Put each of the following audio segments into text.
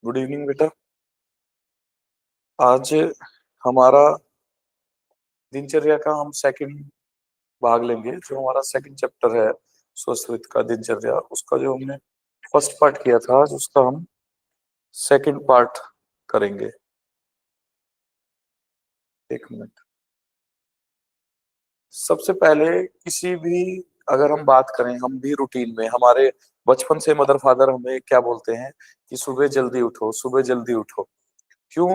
Good evening बेटा। आज हमारा दिनचर्या का हम सेकंड भाग लेंगे। जो हमारा सेकंड चैप्टर है स्वस्थ वित्त का दिनचर्या, उसका जो हमने फर्स्ट पार्ट किया था, आज उसका हम सेकंड पार्ट करेंगे। एक मिनट। सबसे पहले किसी भी, अगर हम बात करें, हम भी रूटीन में हमारे बचपन से मदर फादर हमें क्या बोलते हैं कि सुबह जल्दी उठो, सुबह जल्दी उठो। क्यों?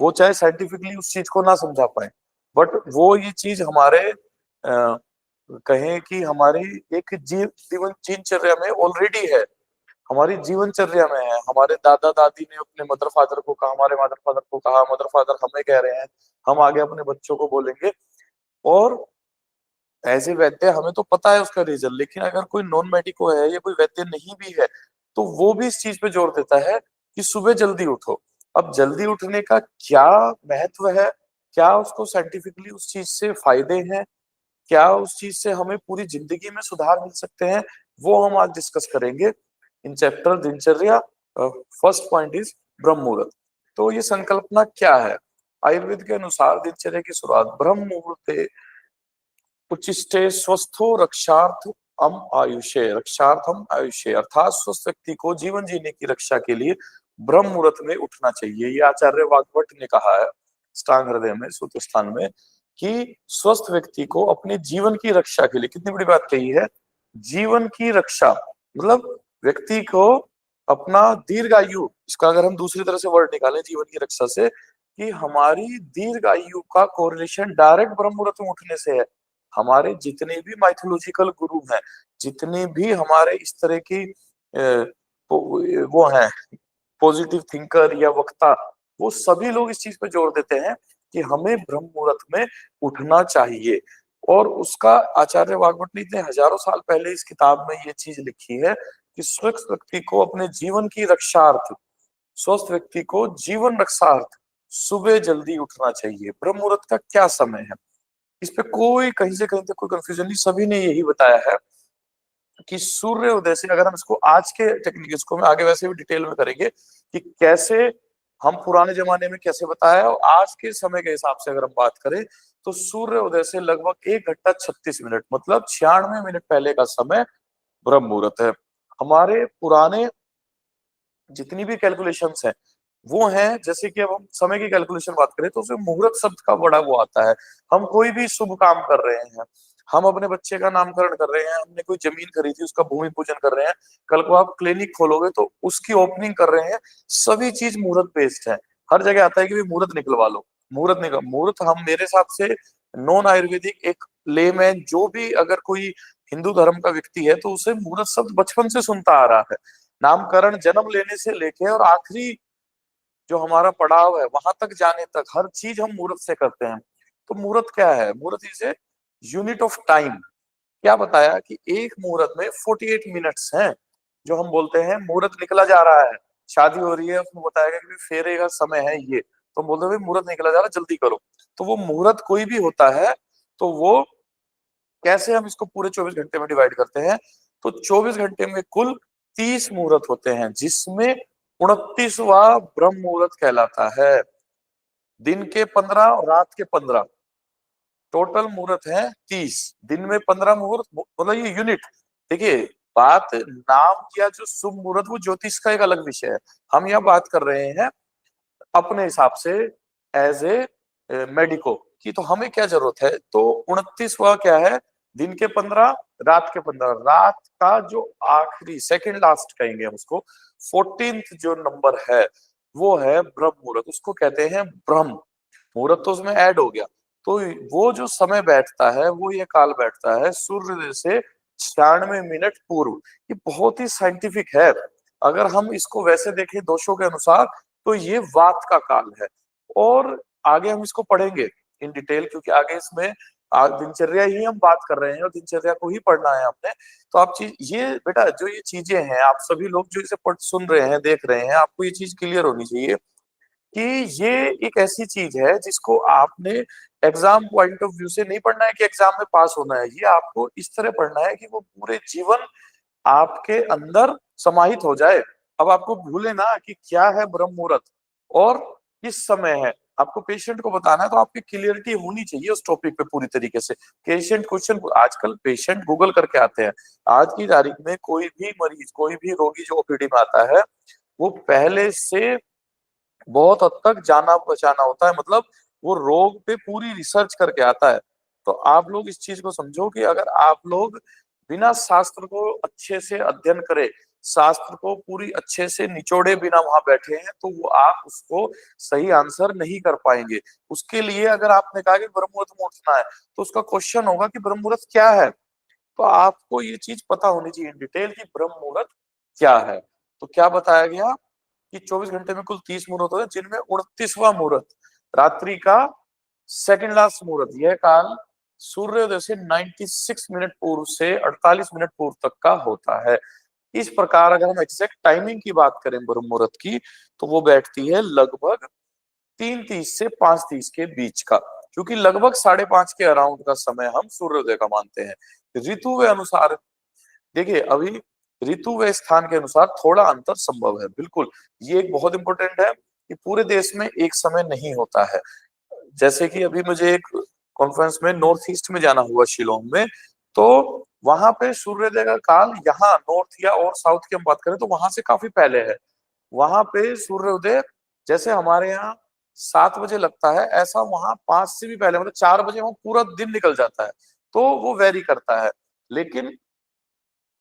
वो चाहे साइंटिफिकली उस चीज को ना समझा पाए, बट वो ये चीज हमारे कहें कि हमारी एक जीवन दिनचर्या में ऑलरेडी है, हमारी जीवनचर्या में है। हमारे दादा दादी ने अपने मदर फादर को कहा, हमारे मदर फादर को कहा, मदर फादर हमें कह रहे हैं, हम आगे अपने बच्चों को बोलेंगे। और एज ए वैद्य हमें तो पता है उसका रीजन, लेकिन अगर कोई नॉन मेडिको है या कोई वैद्य नहीं भी है, तो वो भी इस चीज पे जोर देता है कि सुबह जल्दी उठो। अब जल्दी उठने का क्या महत्व है, क्या उसको साइंटिफिकली उस चीज से फायदे हैं, क्या उस चीज से हमें पूरी जिंदगी में सुधार मिल सकते हैं, वो हम आज डिस्कस करेंगे इन चैप्टर दिनचर्या। फर्स्ट पॉइंट इज ब्रह्म मुहूर्त। तो ये संकल्पना क्या है? आयुर्वेद के अनुसार दिनचर्या की शुरुआत ब्रह्म मुहूर्ते उच्चिष्टे स्वस्थो रक्षार्थ हम आयुष्य, रक्षार्थम आयुष्य, अर्थात स्वस्थ व्यक्ति को जीवन जीने की रक्षा के लिए ब्रह्म मुहूर्त में उठना चाहिए। ये आचार्य वाग्भट ने कहा है अष्टांग हृदय में सूत्र स्थान में कि स्वस्थ व्यक्ति को अपने जीवन की रक्षा के लिए, कितनी बड़ी बात कही है, जीवन की रक्षा मतलब व्यक्ति को अपना दीर्घायु, इसका अगर हम दूसरी तरह से वर्ड निकालें जीवन की रक्षा से, कि हमारी दीर्घायु का कोरिलेशन डायरेक्ट ब्रह्म मुहूर्त में उठने से है। हमारे जितने भी माइथोलॉजिकल गुरु हैं, जितने भी हमारे इस तरह की वो हैं पॉजिटिव थिंकर या वक्ता, वो सभी लोग इस चीज पे जोर देते हैं कि हमें ब्रह्म मुहूर्त में उठना चाहिए। और उसका आचार्य वाग्भट ने इतने हजारों साल पहले इस किताब में ये चीज लिखी है कि स्वस्थ व्यक्ति को अपने जीवन की रक्षार्थ, स्वस्थ व्यक्ति को जीवन रक्षार्थ सुबह जल्दी उठना चाहिए। ब्रह्म मुहूर्त का क्या समय है, इस पे कोई कहीं से कहीं तक कोई कंफ्यूजन नहीं, सभी ने यही बताया है कि सूर्य उदय से, अगर हम इसको आज के टेक्निक, इसको हम आगे वैसे भी डिटेल में करेंगे कि कैसे हम पुराने जमाने में कैसे बताया और आज के समय के हिसाब से अगर हम बात करें, तो सूर्य उदय से लगभग 1 घंटा 36 मिनट, मतलब 96 मिनट पहले का समय ब्रह्म मुहूर्त है। हमारे पुराने जितनी भी कैलकुलेशंस हैं वो हैं, जैसे कि अब हम समय की कैलकुलेशन बात करें तो उसमें मुहूर्त शब्द का बड़ा वो आता है। हम कोई भी शुभ काम कर रहे हैं, हम अपने बच्चे का नामकरण कर रहे हैं, हमने कोई जमीन खरीदी उसका भूमि पूजन कर रहे हैं, कल को आप क्लिनिक खोलोगे तो उसकी ओपनिंग कर रहे हैं, सभी चीज मुहूर्त बेस्ड है। हर जगह आता है कि भाई मुहूर्त निकलवा लो, मुहूर्त निकल मुहूर्त, हम मेरे हिसाब से नॉन आयुर्वेदिक एक लेमैन जो भी अगर कोई हिंदू धर्म का व्यक्ति है, तो उसे मुहूर्त शब्द बचपन से सुनता आ रहा है। नामकरण जन्म लेने से लेके और आखिरी जो हमारा पड़ाव है वहां तक जाने तक हर चीज हम मुहूर्त से करते हैं। तो मुहूर्त क्या है? मुहूर्त is a unit of time. क्या बताया कि एक मुहूर्त में 48 मिनट्स हैं। जो हम बोलते हैं मुहूर्त निकला जा रहा है, शादी हो रही है, उसमें बताया गया कि फेरे का समय है ये, तो हम बोलते हैं भाई मुहूर्त निकला जा रहा है जल्दी करो। तो वो मुहूर्त कोई भी होता है, तो वो कैसे हम इसको पूरे 24 घंटे में डिवाइड करते हैं, तो 24 घंटे में कुल 30 मुहूर्त होते हैं, जिसमें 29वां ब्रह्म मुहूर्त कहलाता है। दिन के 15 और रात के 15, टोटल मुहूर्त है 30। दिन में 15 मुहूर्त, मतलब ये यूनिट। देखिए, बात नाम या जो शुभ मुहूर्त वो ज्योतिष का एक अलग विषय है, हम यहाँ बात कर रहे हैं अपने हिसाब से एज ए मेडिको की। तो हमें क्या जरूरत है, तो 29वां क्या है, दिन के 15, रात के 15, रात का जो आखिरी सेकंड लास्ट कहेंगे हम उसको, 14th जो नंबर है वो है ब्रह्म मुहूर्त, उसको कहते हैं ब्रह्म मुहूर्त। तो उसमें ऐड हो गया, तो वो जो समय बैठता है वो ये काल बैठता है सूर्योदय से 96 मिनट पूर्व। ये बहुत ही साइंटिफिक है। अगर हम इसको वैसे देखें दोषों के अनुसार, तो ये वात का काल है। और आगे हम इसको पढ़ेंगे इन डिटेल, क्योंकि आगे इसमें दिनचर्या ही हम बात कर रहे हैं और दिनचर्या को ही पढ़ना है आपने। तो आप चीज ये बेटा, जो ये चीजें हैं, आप सभी लोग जो इसे पढ़ सुन रहे हैं, देख रहे हैं, आपको ये चीज क्लियर होनी चाहिए कि ये एक ऐसी चीज है जिसको आपने एग्जाम पॉइंट ऑफ व्यू से नहीं पढ़ना है कि एग्जाम में पास होना है। ये आपको इस तरह पढ़ना है कि वो पूरे जीवन आपके अंदर समाहित हो जाए। अब आपको भूले ना कि क्या है ब्रह्म मुहूर्त और किस समय है, आपको पेशेंट को बताना है, तो आपकी क्लियरिटी होनी चाहिए उस टॉपिक पे पूरी तरीके से। पेशेंट क्वेश्चन, आजकल पेशेंट गूगल करके आते हैं। आज की तारीख में कोई भी मरीज, कोई भी रोगी जो ओपीडी में आता है, वो पहले से बहुत हद तक जाना पहचाना होता है, मतलब वो रोग पे पूरी रिसर्च करके आता है। तो आप लोग इस चीज को समझो कि अगर आप लोग बिना शास्त्र को अच्छे से अध्ययन करे, शास्त्र को पूरी अच्छे से निचोड़े बिना वहां बैठे हैं, तो वो आप उसको सही आंसर नहीं कर पाएंगे। उसके लिए अगर आपने कहा कि ब्रह्म मुहूर्त में उठना है, तो उसका क्वेश्चन होगा कि ब्रह्म मुहूर्त क्या है। तो आपको ये चीज पता होनी चाहिए इन डिटेल कि ब्रह्म मुहूर्त क्या है। तो क्या बताया गया कि 24 घंटे में कुल 30 मुहूर्त होते हैं, जिनमें 29वां मुहूर्त, रात्रि का सेकंड लास्ट मुहूर्त, यह काल सूर्योदय से 96 मिनट पूर्व से 48 मिनट पूर्व तक का होता है। इस प्रकार अगर हम एग्जैक्ट टाइमिंग की बात करें ब्रह्म मुहूर्त की, तो वो बैठती है लगभग 3:30 से 5:30 के बीच का, क्योंकि लगभग 5:30 के अराउंड का समय हम सूर्योदय का मानते हैं। ऋतु के अनुसार देखिए, अभी ऋतु व स्थान के अनुसार थोड़ा अंतर संभव है, बिल्कुल। ये एक बहुत इंपॉर्टेंट है कि पूरे देश में एक समय नहीं होता है। जैसे कि अभी मुझे एक कॉन्फ्रेंस में नॉर्थ ईस्ट में जाना हुआ, शिलोंग में, तो वहां पे सूर्योदय का काल, यहाँ नॉर्थ या और साउथ की हम बात करें तो वहां से काफी पहले है। वहां पे सूर्योदय जैसे हमारे यहाँ 7 बजे लगता है, ऐसा वहां 5 से भी पहले, मतलब 4 बजे वहां पूरा दिन निकल जाता है। तो वो वेरी करता है। लेकिन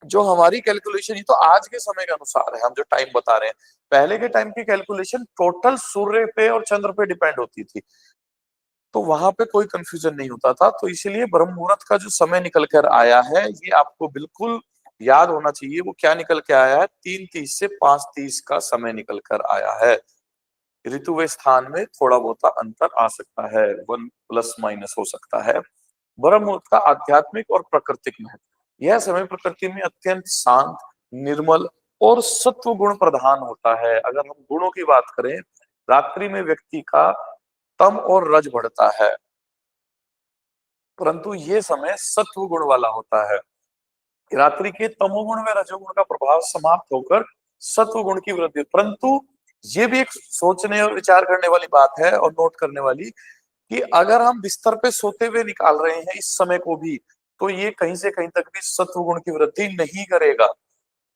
जो हमारी कैलकुलेशन, ये तो आज के समय के अनुसार है, हम जो टाइम बता रहे हैं। पहले के टाइम की कैलकुलेशन टोटल सूर्य पे और चंद्र पे डिपेंड होती थी, तो वहां पे कोई कंफ्यूजन नहीं होता था। तो इसीलिए ब्रह्म मुहूर्त का जो समय निकल कर आया है, ये आपको बिल्कुल याद होना चाहिए। वो क्या निकल के आया है? 3:30 से 5:30 का समय निकल कर आया है। ऋतु व स्थान में थोड़ा बहुत अंतर आ सकता है, वन प्लस माइनस हो सकता है। ब्रह्म मुहूर्त का आध्यात्मिक और प्राकृतिक महत्व, यह समय प्रकृति में अत्यंत शांत, निर्मल और सत्व गुण प्रधान होता है। अगर हम गुणों की बात करें, रात्रि में व्यक्ति का तम और रज बढ़ता है, परंतु ये समय सत्व गुण वाला होता है। रात्रि के तमोगुण में रजोगुण का प्रभाव समाप्त होकर सत्व गुण की वृद्धि। परंतु ये भी एक सोचने और विचार करने वाली बात है और नोट करने वाली, कि अगर हम बिस्तर पे सोते हुए निकाल रहे हैं इस समय को भी, तो ये कहीं से कहीं तक भी सत्व गुण की वृद्धि नहीं करेगा।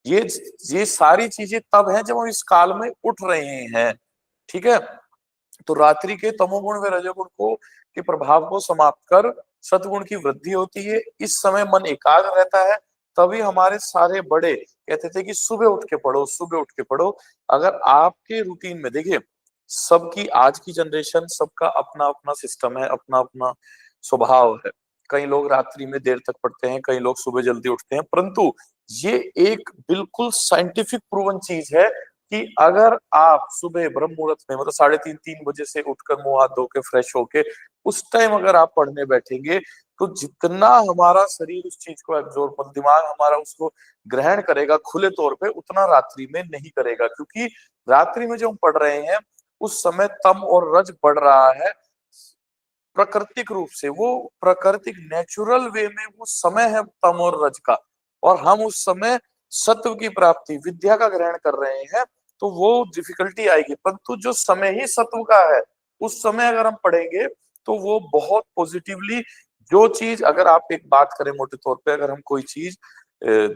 ये ये सारी चीजें तब है जब हम इस काल में उठ रहे हैं, ठीक है। तो रात्रि के तमोगुण व रजोगुण को के प्रभाव को समाप्त कर सतगुण की वृद्धि होती है। इस समय मन एकाग्र रहता है। तभी हमारे सारे बड़े कहते थे कि सुबह उठ के पढ़ो, सुबह उठ के पढ़ो। अगर आपके रूटीन में देखिए, सबकी आज की जनरेशन, सबका अपना अपना सिस्टम है, अपना अपना स्वभाव है। कई लोग रात्रि में देर तक पढ़ते हैं, कई लोग सुबह जल्दी उठते हैं, परंतु ये एक बिल्कुल साइंटिफिक प्रूवन चीज है कि अगर आप सुबह ब्रह्म मुहूर्त में, मतलब 3:30 बजे से उठकर मुंह हाथ धो के फ्रेश होके उस टाइम अगर आप पढ़ने बैठेंगे, तो जितना हमारा शरीर उस चीज को एब्जॉर्ब, मतलब दिमाग हमारा उसको ग्रहण करेगा खुले तौर पे, उतना रात्रि में नहीं करेगा। क्योंकि रात्रि में जो हम पढ़ रहे हैं, उस समय तम और रज बढ़ रहा है प्राकृतिक रूप से। वो प्राकृतिक नेचुरल वे में वो समय है तम और रज का, और हम उस समय सत्व की प्राप्ति, विद्या का ग्रहण कर रहे हैं, तो वो डिफिकल्टी आएगी। परंतु जो समय ही सत्व का है, उस समय अगर हम पढ़ेंगे, तो वो बहुत पॉजिटिवली, जो चीज, अगर आप एक बात करें मोटे तौर पे, अगर हम कोई चीज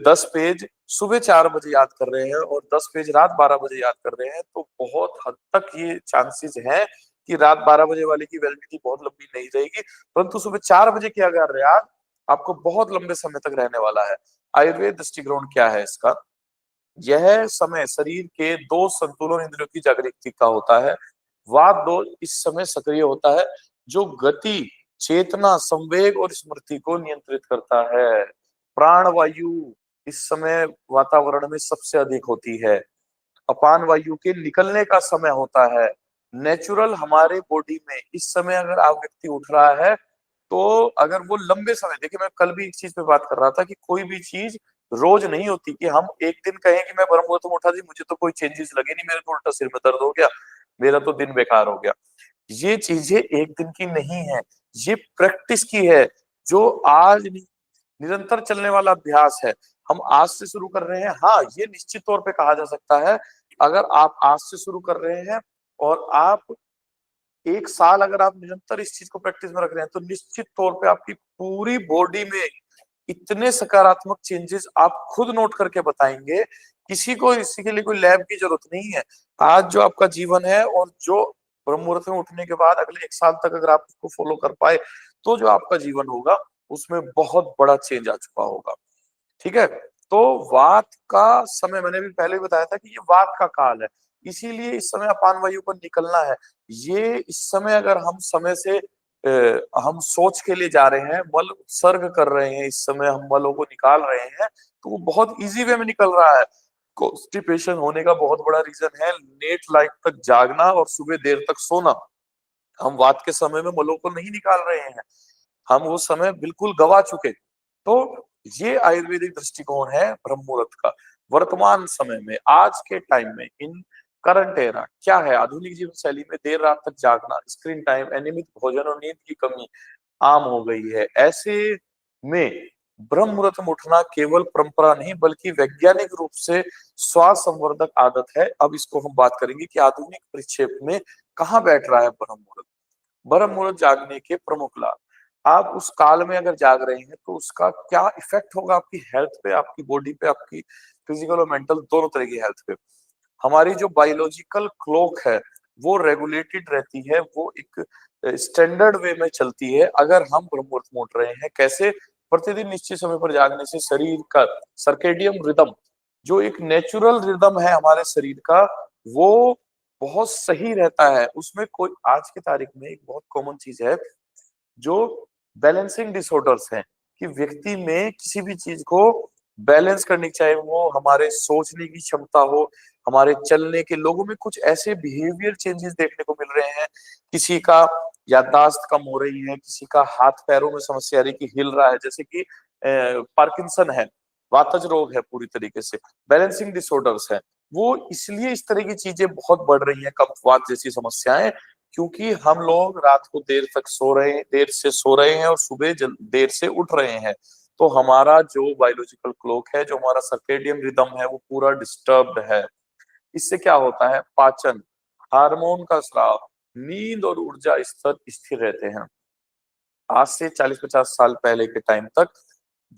10 पेज सुबह 4 बजे याद कर रहे हैं और 10 पेज रात 12 बजे याद कर रहे हैं, तो बहुत हद तक ये चांसेस हैं कि रात 12 बजे वाले की वैलिडिटी बहुत लंबी नहीं रहेगी, परंतु सुबह 4 बजे की अगर याद आपको बहुत लंबे समय तक रहने वाला है। आयुर्वेद दृष्टिकोण क्या है इसका? यह समय शरीर के दो संतुलन इंद्रियों की जागृति का होता है। वात दो इस समय सक्रिय होता है, जो गति, चेतना, संवेग और स्मृति को नियंत्रित करता है। प्राण वायु इस समय वातावरण में सबसे अधिक होती है। अपान वायु के निकलने का समय होता है। नेचुरल हमारे बॉडी में इस समय अगर आप व्यक्ति उठ रहा है, तो अगर वो लंबे समय, देखिए मैं कल भी एक चीज पे बात कर रहा था कि कोई भी चीज रोज नहीं होती कि हम एक दिन कहें कि मैं ब्रह्म मुहूर्त में उठा जी, मुझे तो कोई चेंजेस लगे नहीं, मेरे तो उल्टा सिर में दर्द हो गया, मेरा तो दिन बेकार हो गया। ये चीजें एक दिन की नहीं है, ये प्रैक्टिस की है, जो आज निरंतर चलने वाला अभ्यास है। हम आज से शुरू कर रहे हैं, हाँ ये निश्चित तौर पे कहा जा सकता है, अगर आप आज से शुरू कर रहे हैं और आप 1 साल अगर आप निरंतर इस चीज को प्रैक्टिस में रख रहे हैं, तो निश्चित तौर पे आपकी पूरी बॉडी में इतने सकारात्मक चेंजेस आप खुद नोट करके बताएंगे। किसी को इसी के लिए कोई लैब की जरूरत नहीं है। आज जो आपका जीवन है और जो ब्रह्म मुहूर्त में उठने के बाद अगले 1 साल तक अगर आप उसको फॉलो कर पाए, तो जो आपका जीवन होगा उसमें बहुत बड़ा चेंज आ चुका होगा। ठीक है। तो वात का समय मैंने भी पहले भी बताया था कि ये वात का काल है, इसीलिए इस समय अपान वायु पर निकलना है। ये इस समय अगर हम समय से हम सोच के लिए जा रहे हैं, मल उत्सर्ग कर रहे हैं, इस समय हम मलों को निकाल रहे हैं, तो वो बहुत इजी वे में निकल रहा है। कॉन्स्टिपेशन होने का बहुत बड़ा रीजन है लेट लाइट तक जागना और सुबह देर तक सोना। हम वात के समय में मलों को नहीं निकाल रहे हैं, हम वो समय बिल्कुल गवा चुके। तो ये आयुर्वेदिक दृष्टिकोण है ब्रह्म मुहूर्त का। वर्तमान समय में, आज के टाइम में, इन करंट एरा क्या है, आधुनिक जीवन शैली में देर रात तक जागना, स्क्रीन टाइम, अनियमित भोजन और नींद की कमी आम हो गई है। ऐसे में ब्रह्म मुहूर्त में उठना केवल परंपरा नहीं बल्कि वैज्ञानिक रूप से स्वास्थ्य संवर्धक आदत है। अब इसको हम बात करेंगे कि आधुनिक परिक्षेप में कहाँ बैठ रहा है ब्रह्म मुहूर्त। ब्रह्म मुहूर्त जागने के प्रमुख लाभ। आप उस काल में अगर जाग रहे हैं तो उसका क्या इफेक्ट होगा आपकी हेल्थ पे, आपकी बॉडी पे, आपकी फिजिकल और मेंटल दोनों तरह की हेल्थ पे। हमारी जो बायोलॉजिकल क्लॉक है वो रेगुलेटेड रहती है, वो एक स्टैंडर्ड वे में चलती है अगर हम ब्रह्म मुहूर्त में उठ रहे हैं। कैसे? प्रतिदिन निश्चित समय पर जागने से शरीर का सर्केडियम रिदम, जो एक नेचुरल रिदम है हमारे शरीर का, वो बहुत सही रहता है। उसमें कोई, आज की तारीख में एक बहुत कॉमन चीज है जो बैलेंसिंग डिसऑर्डर्स हैं, कि व्यक्ति में किसी भी चीज को बैलेंस करनी चाहिए, वो हमारे सोचने की क्षमता हो, हमारे चलने के, लोगों में कुछ ऐसे बिहेवियर चेंजेस देखने को मिल रहे हैं। किसी का याददाश्त कम हो रही है, किसी का हाथ पैरों में समस्या आ रही कि हिल रहा है, जैसे कि पार्किंसन है, वातज रोग है, पूरी तरीके से बैलेंसिंग डिसऑर्डर्स है। वो इसलिए इस तरह की चीजें बहुत बढ़ रही हैं, कब्जवात जैसी समस्याएं, क्योंकि हम लोग रात को देर तक सो रहे हैं, देर से सो रहे हैं और सुबह देर से उठ रहे हैं। तो हमारा जो बायोलॉजिकल क्लॉक है, जो हमारा सर्केडियम रिदम है, वो पूरा डिस्टर्ब्ड है। इससे क्या होता है? पाचन, हार्मोन का स्राव, नींद और ऊर्जा स्तर स्थिर रहते हैं। आज से 40-50 साल पहले के टाइम तक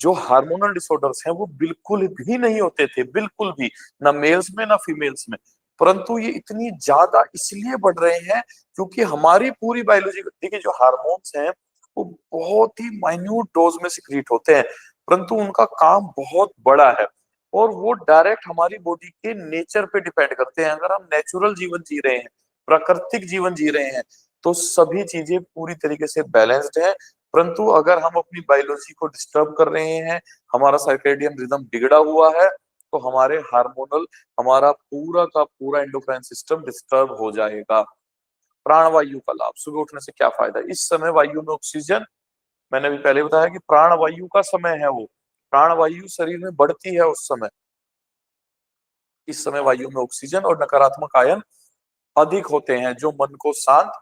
जो हार्मोनल डिसऑर्डर्स हैं वो बिल्कुल भी नहीं होते थे, बिल्कुल भी, ना मेल्स में ना फीमेल्स में। परंतु ये इतनी ज्यादा इसलिए बढ़ रहे हैं क्योंकि हमारी पूरी बायोलॉजी, देखिए जो हार्मोन्स हैं वो बहुत ही माइन्यूट डोज में सिक्रीट होते हैं, परंतु उनका काम बहुत बड़ा है और वो डायरेक्ट हमारी बॉडी के नेचर पे डिपेंड करते हैं। अगर हम नेचुरल जीवन जी रहे हैं, प्राकृतिक जीवन जी रहे हैं, तो सभी चीजें पूरी तरीके से बैलेंस्ड है। परंतु अगर हम अपनी बायोलॉजी को डिस्टर्ब कर रहे हैं, हमारा सर्केडियन रिदम बिगड़ा हुआ है, तो हमारे हार्मोनल, हमारा पूरा का पूरा एंडोक्राइन सिस्टम डिस्टर्ब हो जाएगा। प्राणवायु का लाभ, सुबह उठने से क्या फायदा है? इस समय वायु में ऑक्सीजन, मैंने भी पहले बताया कि प्राणवायु का समय है वो, प्राणवायु शरीर में बढ़ती है उस समय। इस समय वायु में ऑक्सीजन और नकारात्मक आयन अधिक होते हैं जो मन को शांत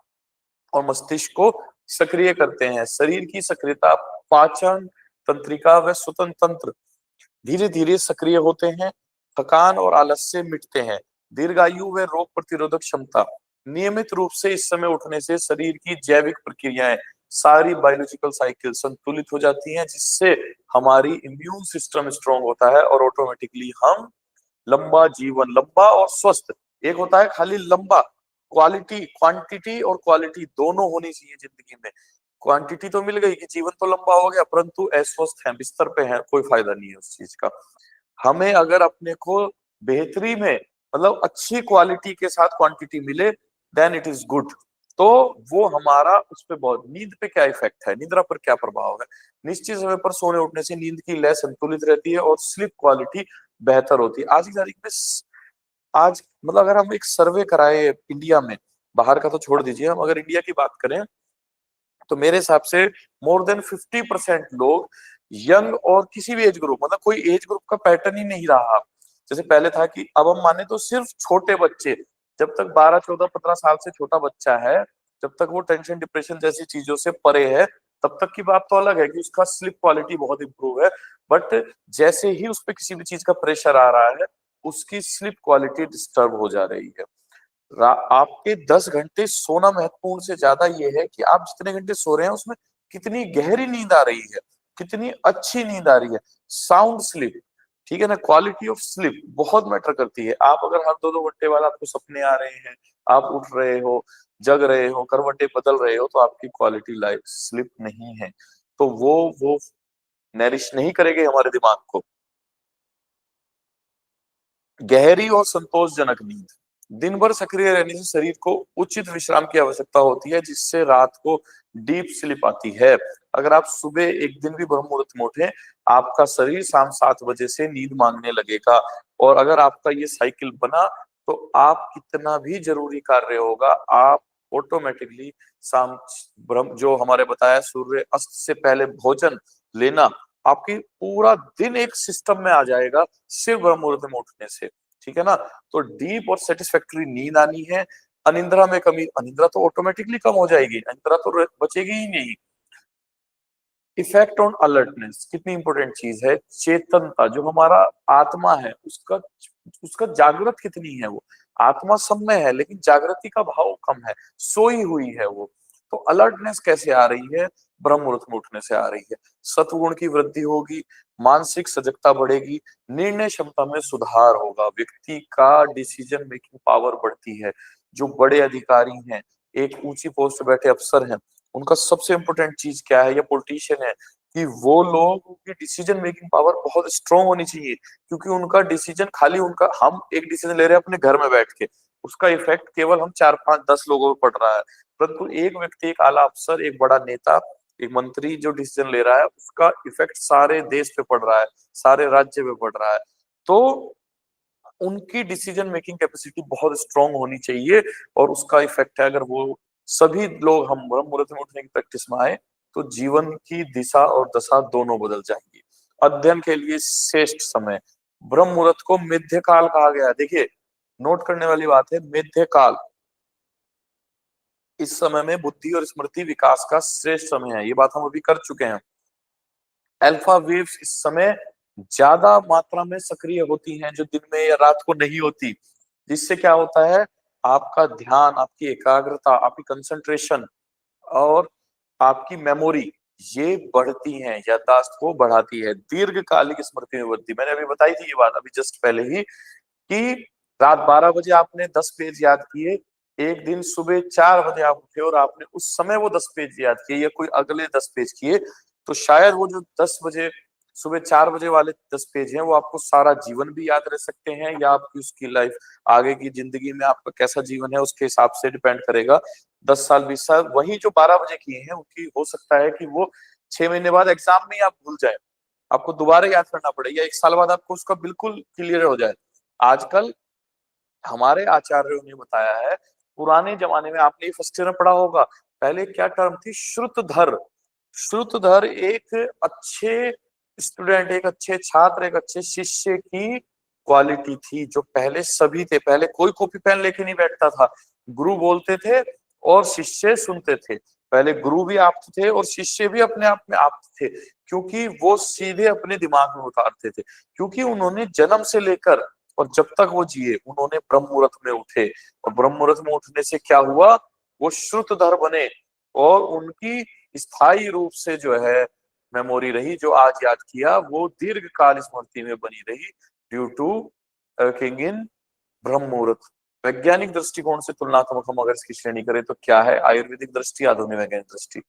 और मस्तिष्क को सक्रिय करते हैं। शरीर की सक्रियता, पाचन तंत्रिका व स्वतंत्र तंत्र धीरे धीरे सक्रिय होते हैं, थकान और आलस्य मिटते हैं। दीर्घायु व रोग प्रतिरोधक क्षमता, नियमित रूप से इस समय उठने से शरीर की जैविक प्रक्रियाएं, सारी बायोलॉजिकल साइकिल संतुलित हो जाती हैं, जिससे हमारी इम्यून सिस्टम स्ट्रांग होता है और ऑटोमेटिकली हम लंबा जीवन, लंबा और स्वस्थ, एक होता है खाली लंबा, क्वालिटी, क्वांटिटी और क्वालिटी दोनों होनी चाहिए जिंदगी में। क्वांटिटी तो मिल गई कि जीवन तो लंबा हो गया, परंतु अस्वस्थ है, बिस्तर पे है, कोई फायदा नहीं है उस चीज का। हमें अगर अपने को बेहतरी में, मतलब अच्छी क्वालिटी के साथ क्वांटिटी मिले, देन इट इज गुड। तो वो हमारा उस पे बहुत, नींद पे क्या इफेक्ट है, निद्रा पर क्या प्रभाव है? निश्चित समय पर सोने उठने से नींद की लय संतुलित रहती है और स्लीप क्वालिटी बेहतर होती है। आज की तारीख में आज, मतलब अगर हम एक सर्वे कराए इंडिया में, बाहर का तो छोड़ दीजिए, हम अगर इंडिया की बात करें, तो मेरे हिसाब से मोर देन 50% लोग यंग और किसी भी एज ग्रुप, मतलब कोई एज ग्रुप का पैटर्न ही नहीं रहा। जैसे पहले था कि अब हम माने तो सिर्फ छोटे बच्चे, जब तक 12, 14, 15 साल से छोटा बच्चा है, जब तक वो टेंशन डिप्रेशन जैसी चीजों से परे है, तब तक की बात तो अलग है कि उसका स्लिप क्वालिटी बहुत इंप्रूव है, बट जैसे ही उस पर किसी भी चीज का प्रेशर आ रहा है उसकी स्लिप क्वालिटी डिस्टर्ब हो जा रही है। आपके 10 घंटे सोना महत्वपूर्ण से ज्यादा ये है कि आप जितने घंटे सो रहे हैं उसमें कितनी गहरी नींद आ रही है, कितनी अच्छी नींद आ रही है, साउंड स्लीप। ठीक है ना, क्वालिटी ऑफ स्लीप बहुत मैटर करती है। आप अगर हर 2-2 घंटे बाद आपको सपने आ रहे हैं, आप उठ रहे हो, जग रहे हो, करवटें बदल रहे हो, तो आपकी क्वालिटी लाइफ स्लीप नहीं है। तो वो नरिश नहीं करेगी हमारे दिमाग को। गहरी और संतोषजनक नींद, दिन भर सक्रिय रहने से शरीर को उचित विश्राम की आवश्यकता होती है, जिससे रात को डीप स्लीप आती है। अगर आप सुबह एक दिन भी ब्रह्म मुहूर्त में उठे, आपका शरीर शाम 7 बजे से नींद मांगने लगेगा। और अगर आपका ये साइकिल बना, तो आप कितना भी जरूरी कार्य होगा, आप ऑटोमेटिकली शाम ब्रह्म जो हमारे बताया सूर्य अस्त से पहले भोजन लेना, आपकी पूरा दिन एक सिस्टम में आ जाएगा सिर्फ ब्रह्म मुहूर्त में उठने से। ठीक है ना, तो डीप और सेटिस्फैक्टरी नींद आनी है। अनिद्रा में कमी, अनिद्रा तो ऑटोमेटिकली कम हो जाएगी, अनिद्रा तो बचेगी ही नहीं। इफेक्ट ऑन अलर्टनेस, कितनी इंपॉर्टेंट चीज है। चेतनता, जो हमारा आत्मा है उसका उसका जागृत कितनी है। वो आत्मा सब में है लेकिन जागृति का भाव कम है, सोई हुई है वो। तो अलर्टनेस कैसे आ रही है, ब्रह्म मुहूर्त में उठने से आ रही है। सत्वगुण की वृद्धि होगी, मानसिक सजगता बढ़ेगी, निर्णय क्षमता में सुधार होगा, व्यक्ति का डिसीजन मेकिंग पावर बढ़ती है। जो बड़े अधिकारी हैं, एक ऊंची पोस्ट पे बैठे अफसर हैं, उनका सबसे इंपॉर्टेंट चीज क्या है, या पॉलिटिशियन है, कि वो लोगों की डिसीजन मेकिंग पावर बहुत स्ट्रांग होनी चाहिए। क्योंकि उनका डिसीजन खाली उनका, हम एक डिसीजन ले रहे हैं अपने घर में बैठ के, उसका इफेक्ट केवल हम 4-5-10 लोगों पर पड़ रहा है। परंतु एक व्यक्ति, एक आला अफसर, एक बड़ा नेता, एक मंत्री जो डिसीजन ले रहा है, उसका इफेक्ट सारे देश पे पड़ रहा है, सारे राज्य पे पड़ रहा है। तो उनकी डिसीजन मेकिंग कैपेसिटी बहुत स्ट्रांग होनी चाहिए। और उसका इफेक्ट है, अगर वो सभी लोग हम ब्रह्म मुहूर्त में उठने की प्रैक्टिस में आए, तो जीवन की दिशा और दशा दोनों बदल जाएंगी। अध्ययन के लिए श्रेष्ठ समय, ब्रह्म मुहूर्त को मध्य काल कहा गया है। देखिए, नोट करने वाली बात है, मध्य काल, इस समय में बुद्धि और स्मृति विकास का श्रेष्ठ समय है, ये बात हम अभी कर चुके हैं। अल्फा वेव्स इस समय ज्यादा मात्रा में सक्रिय होती हैं, जो दिन में या रात को नहीं होती। जिससे क्या होता है, आपका ध्यान, आपकी एकाग्रता, आपकी कंसंट्रेशन और आपकी मेमोरी, ये बढ़ती हैं, याददाश्त को बढ़ाती है, दीर्घकालिक स्मृति में वृद्धि। मैंने अभी बताई थी ये बात अभी जस्ट पहले ही, कि रात 12 बजे आपने 10 पेज याद किए, एक दिन सुबह 4 बजे आप उठे और आपने उस समय वो 10 पेज याद किए, या कोई अगले 10 पेज किए, तो शायद वो जो 10 बजे सुबह 4 बजे वाले 10 पेज हैं, वो आपको सारा जीवन भी याद रह सकते हैं, या आपकी उसकी लाइफ, आगे की जिंदगी में आपका कैसा जीवन है उसके हिसाब से डिपेंड करेगा। 10 साल 20 साल, वही जो 12 बजे किए हैं उनकी हो सकता है कि वो 6 महीने बाद एग्जाम में ही आप भूल जाए, आपको दोबारा याद करना पड़े, या 1 साल बाद आपको उसका बिल्कुल क्लियर हो जाए। आजकल हमारे आचार्यों ने बताया है, पुराने जमाने में आपने फर्स्ट ईयर में पढ़ा होगा, पहले क्या टर्म थी, श्रुतधर। श्रुतधर एक अच्छे स्टूडेंट, एक अच्छे छात्र, एक अच्छे शिष्य की क्वालिटी थी, जो पहले सभी थे। पहले कोई कॉपी पेन लेके नहीं बैठता था, गुरु बोलते थे और शिष्य सुनते थे। पहले गुरु भी आप थे और शिष्य भी अपने आप में आप थे, क्योंकि वो सीधे अपने दिमाग में उतारते थे, क्योंकि उन्होंने जन्म से लेकर और जब तक वो जिए उन्होंने ब्रह्म मुहूर्त में उठे। और ब्रह्म मुहूर्त में उठने से क्या हुआ, वो श्रुतधर बने, और उनकी स्थायी रूप से जो है मेमोरी रही, जो आज याद किया वो दीर्घकाल स्मृति में बनी रही, ड्यू टू किंग इन ब्रह्म मुहूर्त। वैज्ञानिक दृष्टिकोण से तुलनात्मक हम अगर इसकी श्रेणी करें तो क्या है, आयुर्वेदिक दृष्टि, आधुनिक वैज्ञानिक दृष्टि।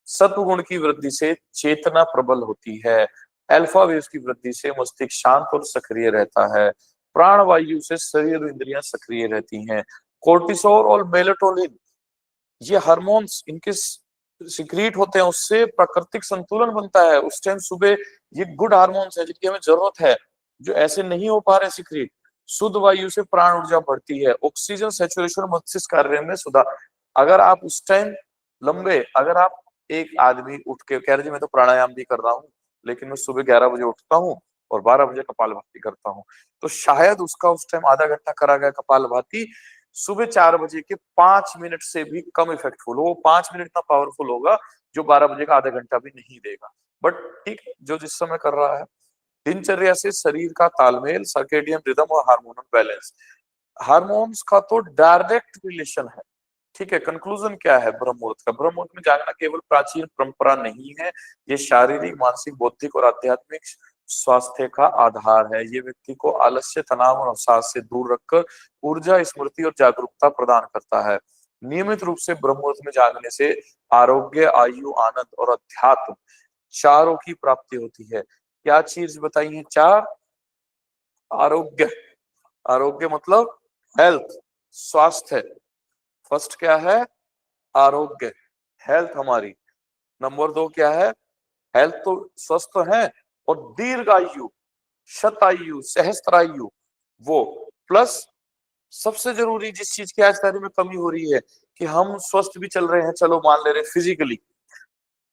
सत्वगुण की वृद्धि से चेतना प्रबल होती है, अल्फा वेव्स की वृद्धि से मस्तिष्क शांत और सक्रिय रहता है, प्राण वायु से शरीर इंद्रियां सक्रिय रहती हैं, कोर्टिसोल और मेलेटोनिन, ये हार्मोन्स इनके सिक्रीट होते हैं, उससे प्राकृतिक संतुलन बनता है। उस टाइम सुबह ये गुड हार्मोन्स है जिनकी हमें जरूरत है, जो ऐसे नहीं हो पा रहे सिक्रीट। शुद्ध वायु से प्राण ऊर्जा बढ़ती है, ऑक्सीजन सैचुरेशन मस्तिष्क कार्य में सुधार। अगर आप उस टाइम लंबे, अगर आप एक आदमी उठ के कह रहे जी मैं तो प्राणायाम भी कर रहा हूँ, लेकिन मैं सुबह 11 बजे उठता हूँ और 12 बजे कपालभाति करता हूँ, तो शायद उसका उस टाइम आधा घंटा करा गया कपालभाति सुबह 4 बजे के 5 मिनट से भी कम इफेक्टफुल हो। वो 5 मिनट इतना पावरफुल होगा जो 12 बजे का आधा घंटा भी नहीं देगा, बट ठीक है, जो जिस समय कर रहा है। दिनचर्या से शरीर का तालमेल, सर्केडियन रिदम और हार्मोनल बैलेंस। हार्मोन्स का तो डायरेक्ट रिलेशन है। ठीक है, कंक्लूजन क्या है ब्रह्म मुहूर्त का? ब्रह्म मुहूर्त में जागना केवल प्राचीन परंपरा नहीं है, ये शारीरिक, मानसिक, बौद्धिक और आध्यात्मिक स्वास्थ्य का आधार है। ये व्यक्ति को आलस्य, तनाव और अवसाद से दूर रखकर ऊर्जा, स्मृति और जागरूकता प्रदान करता है। नियमित रूप से ब्रह्म मुहूर्त में जागने से आरोग्य, आयु, आनंद और अध्यात्म चारों की प्राप्ति होती है। क्या चीज बताई है? चार। आरोग्य, आरोग्य मतलब हेल्थ, स्वास्थ्य। फर्स्ट क्या है? आरोग्य, हेल्थ हमारी। नंबर 2 क्या है? हेल्थ तो स्वस्थ तो है, और दीर्घायु, शतायु, सहस्त्रायु, वो प्लस सबसे जरूरी जिस चीज की आज तारीख में कमी हो रही है कि हम स्वस्थ भी चल रहे हैं, चलो मान ले रहे फिजिकली,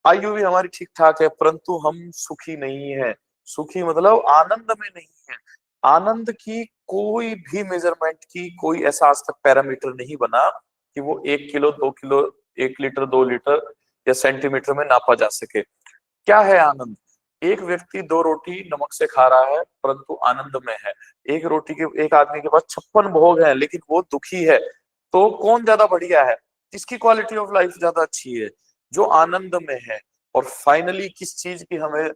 आयु भी हमारी ठीक ठाक है, परंतु हम सुखी नहीं है। सुखी मतलब आनंद में नहीं है। आनंद की कोई भी मेजरमेंट की कोई ऐसा आज तक पैरामीटर नहीं बना कि वो 1 किलो, 2 किलो, 1 लीटर, 2 लीटर या सेंटीमीटर में नापा जा सके। क्या है आनंद? एक व्यक्ति 2 रोटी नमक से खा रहा है परंतु आनंद में है। एक आदमी के पास 56 भोग है लेकिन वो दुखी है। तो कौन ज्यादा बढ़िया है? किसकी क्वालिटी ऑफ लाइफ ज्यादा अच्छी है? जो आनंद में है। और फाइनली किस चीज की हमें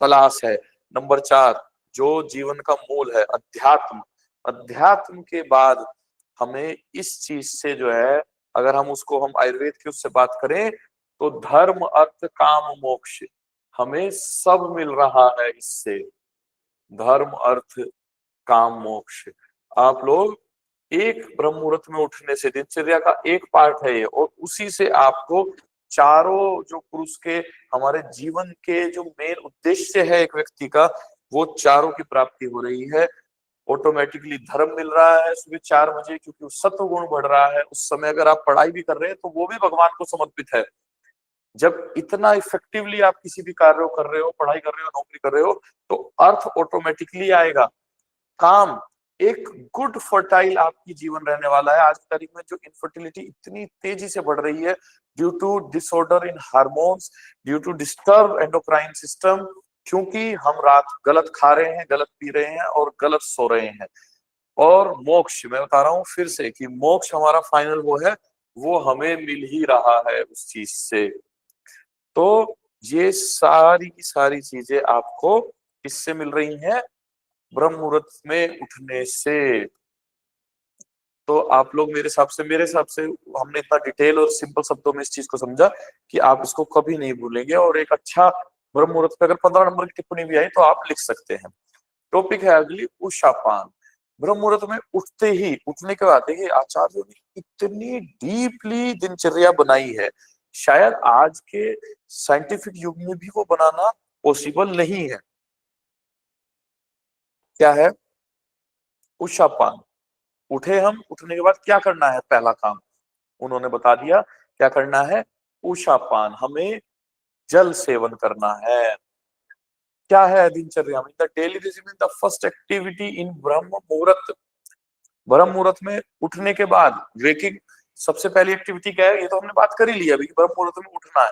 तलाश है? नंबर 4, जो जीवन का मूल है, अध्यात्म। अध्यात्म के बाद हमें इस चीज से जो है, अगर हम उसको हम आयुर्वेद की उससे बात करें तो धर्म, अर्थ, काम, मोक्ष, हमें सब मिल रहा है इससे। धर्म, अर्थ, काम, मोक्ष। आप लोग एक ब्रह्म मुहूर्त में उठने से, दिनचर्या का एक पार्ट है ये, और उसी से आपको चारों जो पुरुष के, हमारे जीवन के जो मेन उद्देश्य है एक व्यक्ति का, वो चारों की प्राप्ति हो रही है। ऑटोमेटिकली धर्म मिल रहा है सुबह 4 बजे, क्योंकि सत्व गुण बढ़ रहा है। उस समय अगर आप पढ़ाई भी कर रहे हैं तो वो भी भगवान को समर्पित है। जब इतना इफेक्टिवली आप किसी भी कार्य को कर रहे हो, पढ़ाई कर रहे हो, नौकरी कर रहे हो, तो अर्थ ऑटोमेटिकली आएगा। काम, एक गुड फर्टाइल आपकी जीवन रहने वाला है। आज की तारीख में जो इनफर्टिलिटी इतनी तेजी से बढ़ रही है due to disorder in hormones, due to disturb endocrine system, क्योंकि हम रात गलत खा रहे हैं, गलत पी रहे हैं और गलत सो रहे हैं। और मोक्ष, मैं बता रहा हूं फिर से कि मोक्ष हमारा फाइनल वो है, वो हमें मिल ही रहा है उस चीज से। तो ये सारी की सारी चीजें आपको किससे मिल रही हैं? ब्रह्म मुहूर्त में उठने से। तो आप लोग मेरे हिसाब से हमने इतना डिटेल और सिंपल शब्दों में इस चीज को समझा कि आप इसको कभी नहीं भूलेंगे। और एक अच्छा ब्रह्म मुहूर्त पे अगर 15 नंबर की टिप्पणी भी आई तो आप लिख सकते हैं। टॉपिक है अगली, उषापान। ब्रह्म मुहूर्त में उठते ही, उठने के बाद देखिए आचार्यों ने इतनी डीपली दिनचर्या बनाई है, शायद आज के साइंटिफिक युग में भी वो बनाना पॉसिबल नहीं है। क्या है? उषापान। उठे हम, उठने के बाद क्या करना है? पहला काम उन्होंने बता दिया, क्या करना है? उषापान, हमें जल सेवन करना है। क्या है दिनचर्या में? The daily regime, the first activity in ब्रह्म मुहूर्त। ब्रह्म मुहूर्त में उठने के बाद वेकिंग, सबसे पहली एक्टिविटी क्या है? ये तो हमने बात कर ही लिया अभी, ब्रह्म मुहूर्त में उठना है।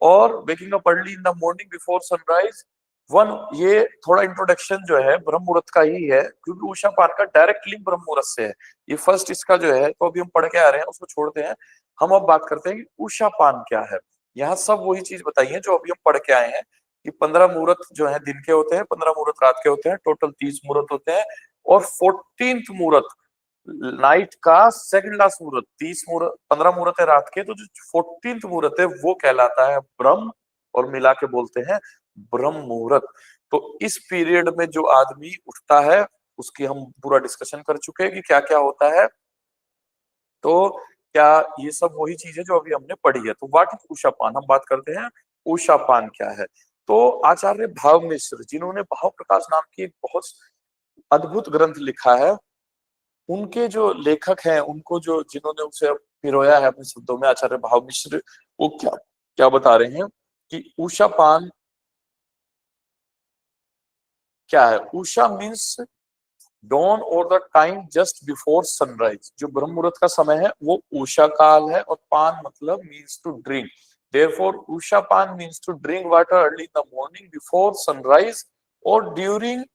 और waking up early in the morning before sunrise. ये थोड़ा इंट्रोडक्शन जो है ब्रह्म मुहूर्त का ही है, क्योंकि उषा पान का डायरेक्ट लिंक ब्रह्म मुहूर्त से है। ये फर्स्ट इसका जो है तो अभी हम पढ़ के आ रहे हैं, उसको छोड़ते हैं। हम अब बात करते हैं कि उषा पान क्या है। यहाँ सब वही चीज बताई है जो अभी हम पढ़ के आए हैं कि 15 मुहूर्त जो है दिन के होते हैं, 15 मुहूर्त रात के होते हैं, टोटल 30 मुहूर्त होते हैं। और 14th मुहूर्त नाइट का सेकंड लास्ट मुहूर्त, 30 मुहूर्त, 15 मुहूर्त है रात के, तो जो 14th मुहूर्त है वो कहलाता है ब्रह्म, और मिला के बोलते हैं ब्रह्म मुहूर्त। तो इस पीरियड में जो आदमी उठता है उसकी हम पूरा डिस्कशन कर चुके हैं कि क्या क्या होता है। तो क्या ये सब वही चीज है जो अभी हमने पढ़ी है? तो व्हाट इज उषापान, हम बात करते हैं उषापान क्या है। तो आचार्य भाव मिश्र, जिन्होंने भाव प्रकाश नाम की एक बहुत अद्भुत ग्रंथ लिखा है, उनके जो लेखक हैं, उनको जो जिन्होंने उसे पिरोया है अपने शब्दों में, आचार्य भाव मिश्र, वो क्या क्या बता रहे हैं कि उषा पान क्या है? उषा मीन्स डॉन और the time just before sunrise. जो ब्रह्म मुहूर्त का समय है वो उषा काल है, और पान मतलब means to drink. Therefore, Ushapan means to drink water early in the morning before sunrise or during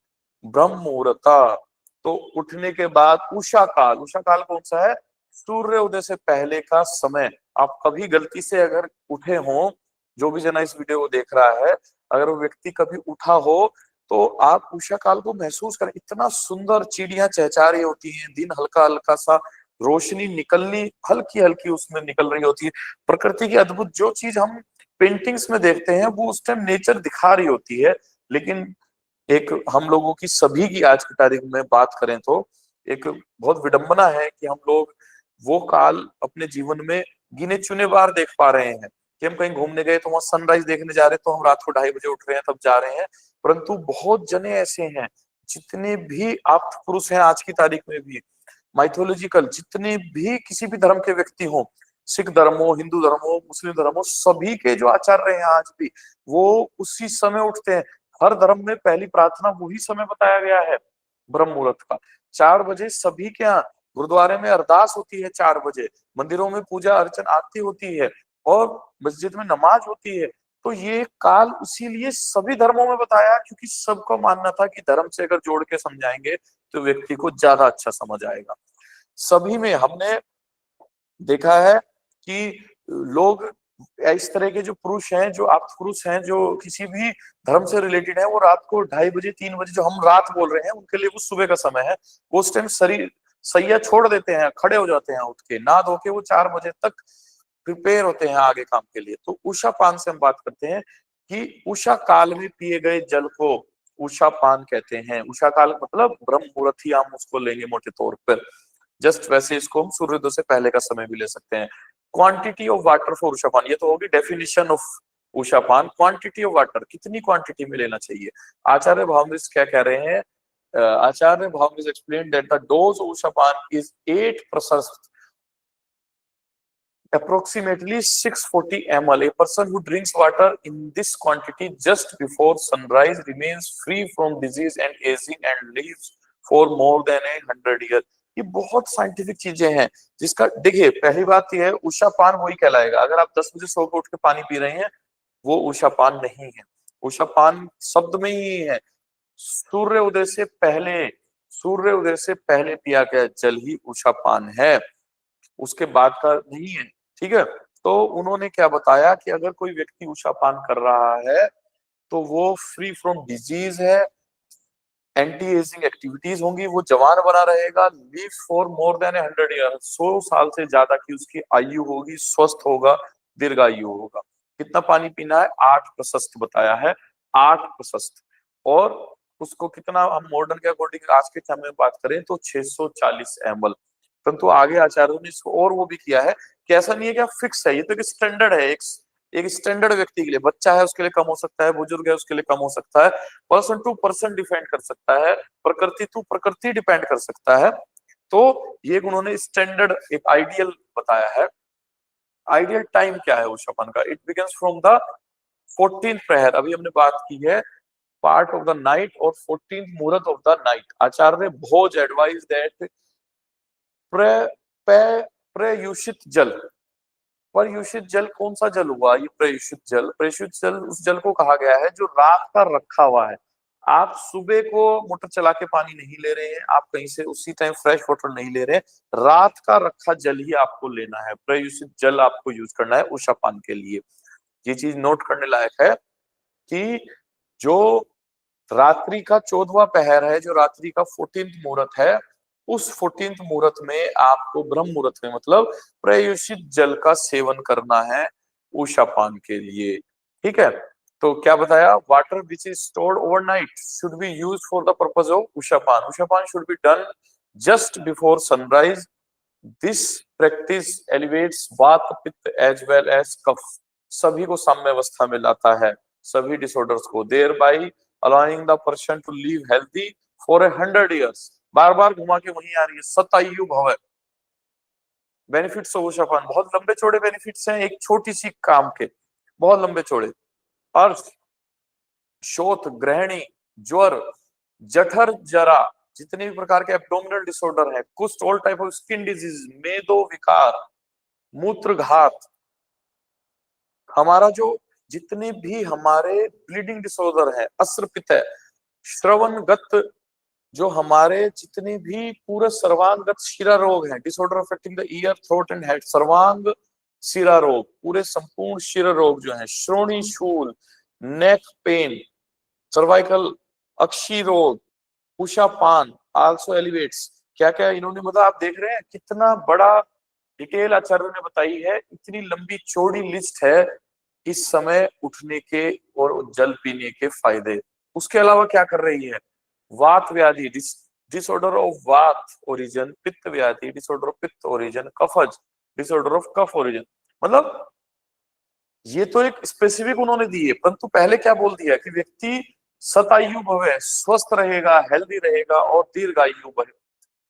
ब्रह्म मुहूर्ता। तो उठने के बाद उषा काल, उषा काल कौन सा है? सूर्य उदय से पहले का समय। आप कभी गलती से अगर उठे हो, जो भी जना इस वीडियो को देख रहा है, अगर वो व्यक्ति कभी उठा हो तो आप उषा काल को महसूस करें। इतना सुंदर चिड़ियां चहचहा रही होती हैं, दिन हल्का हल्का सा, रोशनी निकलनी हल्की हल्की उसमें निकल रही होती है। प्रकृति की अद्भुत जो चीज हम पेंटिंग्स में देखते हैं वो उस टाइम नेचर दिखा रही होती है। लेकिन एक हम लोगों की, सभी की आज की तारीख में बात करें तो एक बहुत विडंबना है कि हम लोग वो काल अपने जीवन में गिने चुने बार देख पा रहे हैं कि हम कहीं घूमने गए तो वहां सनराइज देखने जा रहे हैं तो हम रात को 2:30 बजे उठ रहे हैं तब जा रहे हैं। परंतु बहुत जने ऐसे हैं, जितने भी आप पुरुष हैं आज की तारीख में भी, माइथोलॉजिकल जितने भी किसी भी धर्म के व्यक्ति हो, सिख धर्म हो, हिंदू धर्म हो, मुस्लिम धर्म हो, सभी के जो आचार्य हैं आज भी, वो उसी समय उठते हैं। हर धर्म में पहली प्रार्थना वही समय बताया गया है, ब्रह्म मुहूर्त का। 4 बजे सभी के यहाँ गुरुद्वारे में अरदास होती है, 4 बजे मंदिरों में पूजा अर्चन आरती होती है और मस्जिद में नमाज होती है। तो ये काल उसीलिए सभी धर्मों में बताया, क्योंकि सबको मानना था कि धर्म से अगर जोड़ के समझाएंगे तो व्यक्ति को ज्यादा अच्छा समझ आएगा। सभी में हमने देखा है कि लोग इस तरह के जो पुरुष हैं, जो आप पुरुष हैं, जो किसी भी धर्म से रिलेटेड है, वो रात को 2:30 बजे 3 बजे, जो हम रात बोल रहे हैं उनके लिए वो सुबह का समय है। वो उस टाइम शरीर सैया छोड़ देते हैं, खड़े हो जाते हैं, उठ के नहा धो के वो 4 बजे तक प्रिपेयर होते हैं आगे काम के लिए। तो उषा पान से हम बात करते हैं कि उषा काल में पिए गए जल को उषा पान कहते हैं। उषा काल मतलब ब्रह्म मुहूर्त ही हम उसको लेंगे मोटे तौर पर। जस्ट वैसे इसको हम सूर्योदय से पहले का समय भी ले सकते हैं। क्वांटिटी ऑफ वाटर फॉर उषापान, ये तो होगी डेफिनेशन ऑफ उषापान। क्वांटिटी ऑफ वाटर, कितनी क्वांटिटी में लेना चाहिए? आचार्य भावनिस क्या कह रहे हैं? Acharya Bhavnis explain that the dose of उषापान इज 8 प्रशस्त, approximately 640 ml. A person who drinks water in this quantity just before sunrise remains free from disease and aging and lives for more than 100 years. ये बहुत scientific चीजें हैं जिसका, देखिए पहली बात यह है, उषा पान वही कहलाएगा। अगर आप 10 बजे सो के उठ के पानी पी रहे हैं, वो उषा पान नहीं है। उषा पान शब्द में ही है, सूर्य उदय से पहले, सूर्य उदय से पहले पिया गया जल ही उषा पान है, उसके बाद का नहीं है। ठीक है, तो उन्होंने क्या बताया कि अगर कोई व्यक्ति उषा पान कर रहा है तो वो फ्री फ्रॉम डिजीज है, एंटी एजिंग एक्टिविटीज होंगी, वो जवान बना रहेगा, live for more than 100 year, 100 साल से ज्यादा की उसकी आयु होगी, स्वस्थ होगा, दीर्घायु होगा। कितना पानी पीना है? 8 प्रशस्त बताया है, 8 प्रशस्त। और उसको कितना, हम मॉडर्न के अकॉर्डिंग आज के समय में बात करें तो 640 ml। परंतु आगे आचार्यों ने इसको और वो भी किया है कि ऐसा नहीं है कि फिक्स है, ये तो एक स्टैंडर्ड है, एक स्टैंडर्ड व्यक्ति के लिए, बच्चा है उसके लिए कम हो सकता है, बुजुर्ग है उसके लिए कम हो सकता है, पर्सन टू पर्सन डिपेंड कर सकता है, प्रकृति टू प्रकृति डिपेंड कर सकता है। तो ये उन्होंने स्टैंडर्ड एक आइडियल बताया है। आइडियल टाइम क्या है उषापान का? It begins from the 14th प्रहर, अभी हमने बात की है, पार्ट ऑफ द नाइट और 14th मुहूर्त of the night. Acharya Bhoj advise that प्रयुषित जल, प्रयुषित जल कौन सा जल हुआ? ये प्रयुषित जल, प्रयुषित जल उस जल को कहा गया है जो रात का रखा हुआ है। आप सुबह को मोटर चला के पानी नहीं ले रहे हैं, आप कहीं से उसी टाइम फ्रेश वाटर नहीं ले रहे हैं, रात का रखा जल ही आपको लेना है, प्रयुषित जल आपको यूज करना है उषा पान के लिए। ये चीज नोट करने लायक है कि जो रात्रि का 14वां पहर है, जो रात्रि का 14th मुहूर्त है, उस 14th मुहूर्त में आपको, ब्रह्म मुहूर्त में मतलब, प्रयुषित जल का सेवन करना है उषा पान के लिए। ठीक है, तो क्या बताया? Water which is stored overnight should be used for the purpose of उषा पान। उषा पान should be done just before sunrise. This practice elevates वात पित्त एज वेल एज कफ, सभी को साम्य अवस्था में लाता है, सभी डिसऑर्डर्स को, thereby allowing the person to live healthy for 100 years। बार बार घुमा के वहीं आ रही है, सतायु भव। बेनिफिट्स ऑफ उषापान, बहुत लंबे चौड़े बेनिफिट्स हैं एक छोटी सी काम के, बहुत लंबे चौड़े। अर्थ, शोथ, ग्रहणी, ज्वर, जठर जरा, जितने भी प्रकार के एब्डोमिनल डिसऑर्डर है, कुष्ठ, all type of skin disease, मेदो विकार, मूत्र घात, हमारा जो जितने भी हमारे ब्लीडिंग डिसऑर्डर है, अस्रपित है, श्रवणगत जो हमारे जितने भी पूरे सर्वांगत शिरा रोग हैं, disorder affecting the year, throat and head, सर्वांग शिरा रोग, पूरे संपूर्ण शिरा रोग जो है, श्रोणी शूल, नेक पेन, सर्वाइकल अक्षी रोग, उषापान आल्सो एलिवेट्स। क्या क्या इन्होंने, मतलब आप देख रहे हैं कितना बड़ा डिटेल आचार्य ने बताई है, इतनी लंबी चौड़ी लिस्ट है इस समय उठने के और जल पीने के फायदे। उसके अलावा क्या कर रही है, वात व्याधि, डिसऑर्डर ऑफ वात ओरिजिन, पित्त व्याधि, डिसऑर्डर ऑफ पित्त ओरिजिन, कफज, डिसऑर्डर ऑफ कफ ओरिजिन। मतलब ये तो एक स्पेसिफिक उन्होंने दी है, परंतु पहले क्या बोल दिया कि व्यक्ति शतायु भवे, स्वस्थ रहेगा, हेल्दी रहेगा और दीर्घायु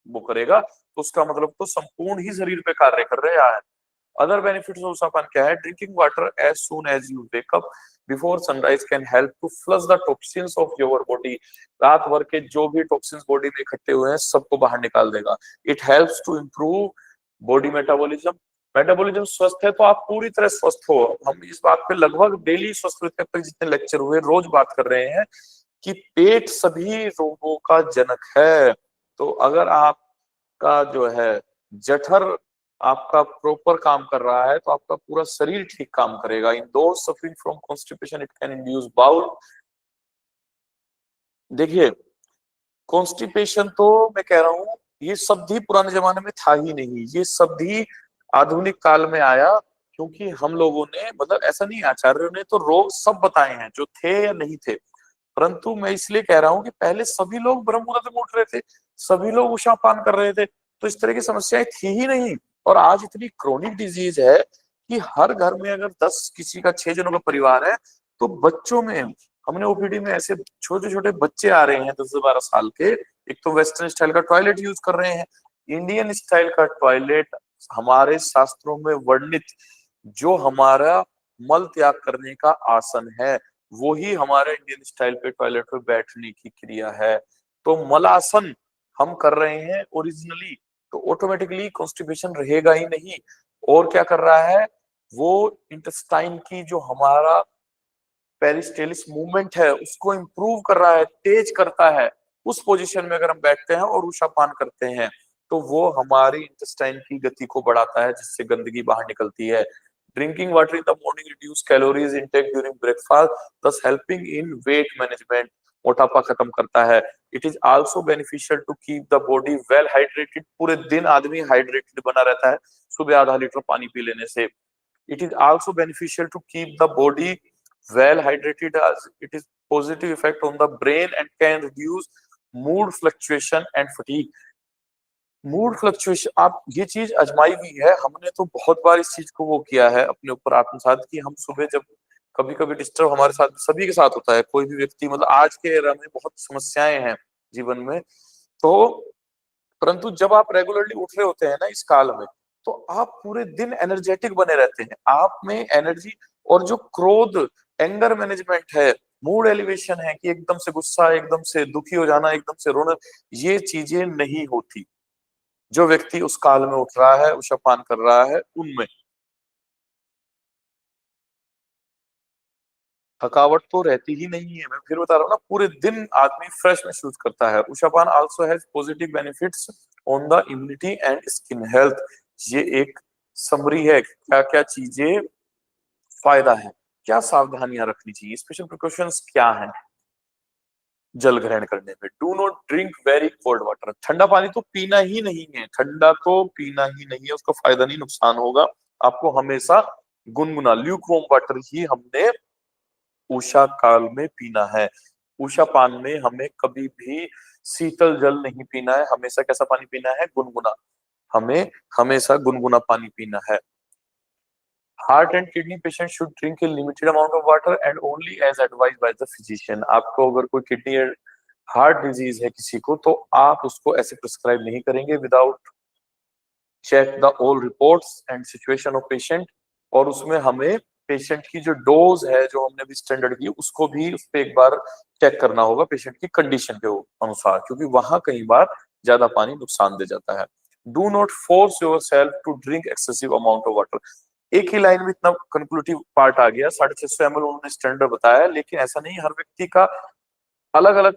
वो करेगा, तो उसका मतलब तो संपूर्ण ही शरीर पे कार्य कर रहा है। अदर बेनिफिट्स ऑफ उषापान क्या है, drinking water as soon as you wake up before sunrise can help to flush the toxins of your body. रात भर के जो भी टॉक्सिन्स बॉडी में इकट्ठे हुए हैं सबको बाहर निकाल देगा। It helps to improve body metabolism. Metabolism स्वस्थ है तो आप पूरी तरह स्वस्थ हो। हम इस बात पे लगभग डेली स्वस्थ तक जितने लेक्चर हुए रोज बात कर रहे हैं कि पेट सभी रोगों का जनक है। तो अगर आपका जो है जठर आपका प्रॉपर काम कर रहा है तो आपका पूरा शरीर ठीक काम करेगा। In those suffering from constipation it can induce bowel. देखिए कॉन्स्टिपेशन तो मैं कह रहा हूं ये शब्द पुराने जमाने में था ही नहीं, ये शब्द आधुनिक काल में आया, क्योंकि हम लोगों ने, मतलब ऐसा नहीं, आचार्यों ने तो रोग सब बताए हैं जो थे या नहीं थे, परंतु मैं इसलिए कह रहा हूं कि पहले सभी लोग ब्रह्म मुहूर्त में उठ रहे थे, सभी लोग उषापान कर रहे थे, तो इस तरह की समस्याएं थी ही नहीं। और आज इतनी क्रोनिक डिजीज है कि हर घर में अगर 10 किसी का 6 जनों का परिवार है तो बच्चों में, हमने ओपीडी में ऐसे छोटे छोटे बच्चे आ रहे हैं 10 से 12 साल के, एक तो वेस्टर्न स्टाइल का टॉयलेट यूज कर रहे हैं। इंडियन स्टाइल का टॉयलेट हमारे शास्त्रों में वर्णित जो हमारा मल त्याग करने का आसन है वो ही हमारे इंडियन स्टाइल पे टॉयलेट पे बैठने की क्रिया है। तो मलासन हम कर रहे हैं ओरिजिनली, तो ऑटोमेटिकली कॉन्स्टिपेशन रहेगा ही नहीं। और क्या कर रहा है, वो इंटेस्टाइन की जो हमारा पेरिस्टेलिस मूवमेंट है उसको इंप्रूव कर रहा है, तेज करता है। उस पोजीशन में अगर हम बैठते हैं और उषापान करते हैं तो वो हमारी इंटेस्टाइन की गति को बढ़ाता है जिससे गंदगी बाहर निकलती है। Drinking water in the morning reduce calories intake during breakfast thus helping in weight management, मोटापा खत्म करता है। It is also beneficial to keep the body well hydrated, पूरे दिन आदमी हाइड्रेटेड बना रहता है सुबह आधा लीटर पानी पी लेने से। It is also beneficial to keep the body well hydrated as it is positive effect on the brain and can reduce mood fluctuation and fatigue। Mood fluctuation, आप ये चीज आजमाई हुई है, हमने तो बहुत बार इस चीज को वो किया है अपने ऊपर आत्मसात कि हम सुबह जब कभी कभी डिस्टर्ब हमारे साथ सभी के साथ होता है, कोई भी व्यक्ति, मतलब आज के एरा में बहुत समस्याएं हैं जीवन में, तो परंतु जब आप रेगुलरली उठ रहे होते हैं ना इस काल में, तो आप पूरे दिन एनर्जेटिक बने रहते हैं, आप में एनर्जी। और जो क्रोध, एंगर मैनेजमेंट है, मूड एलिवेशन है कि एकदम से गुस्सा, एकदम से दुखी हो जाना, एकदम से रोना, ये चीजें नहीं होती जो व्यक्ति उस काल में उठ रहा है, उषापान कर रहा है उनमें। थकावट तो रहती ही नहीं है, मैं फिर बता रहा हूँ ना, पूरे दिन आदमी फ्रेश महसूस करता है। उषापान also has positive benefits on the immunity and skin health. ये एक समरी है क्या क्या चीजें फायदा है, क्या सावधानियां रखनी चाहिए, स्पेशल प्रिकॉशंस क्या है जल ग्रहण करने में। Do not drink very cold water, ठंडा पानी तो पीना ही नहीं है, ठंडा तो पीना ही नहीं है, उसका फायदा नहीं नुकसान होगा। आपको हमेशा गुनगुना ल्यूक वार्म वाटर ही हमने उषा काल में पीना है। उषा पान में हमें कभी भी शीतल जल नहीं पीना है, हमेशा कैसा पानी पीना है, गुनगुना। हमें हमेशा गुनगुना पानी पीना है। Heart and kidney patient should drink a limited amount of water and only as advise by the physician. आपको अगर कोई किडनी हार्ट डिजीज है किसी को, तो आप उसको ऐसे प्रिस्क्राइब नहीं करेंगे without check the all reports and situation of patient. और उसमें हमें पेशेंट की जो डोज है जो हमने भी स्टैंडर्ड की उसको भी उस पर एक बार चेक करना होगा पेशेंट की कंडीशन के अनुसार, क्योंकि वहां कई बार ज्यादा पानी नुकसान दे जाता है। Do not force yourself to drink excessive amount of water. एक ही लाइन में इतना कंक्लूसिव पार्ट आ गया। 650 ml उन्होंने स्टैंडर्ड बताया, लेकिन ऐसा नहीं, हर व्यक्ति का अलग अलग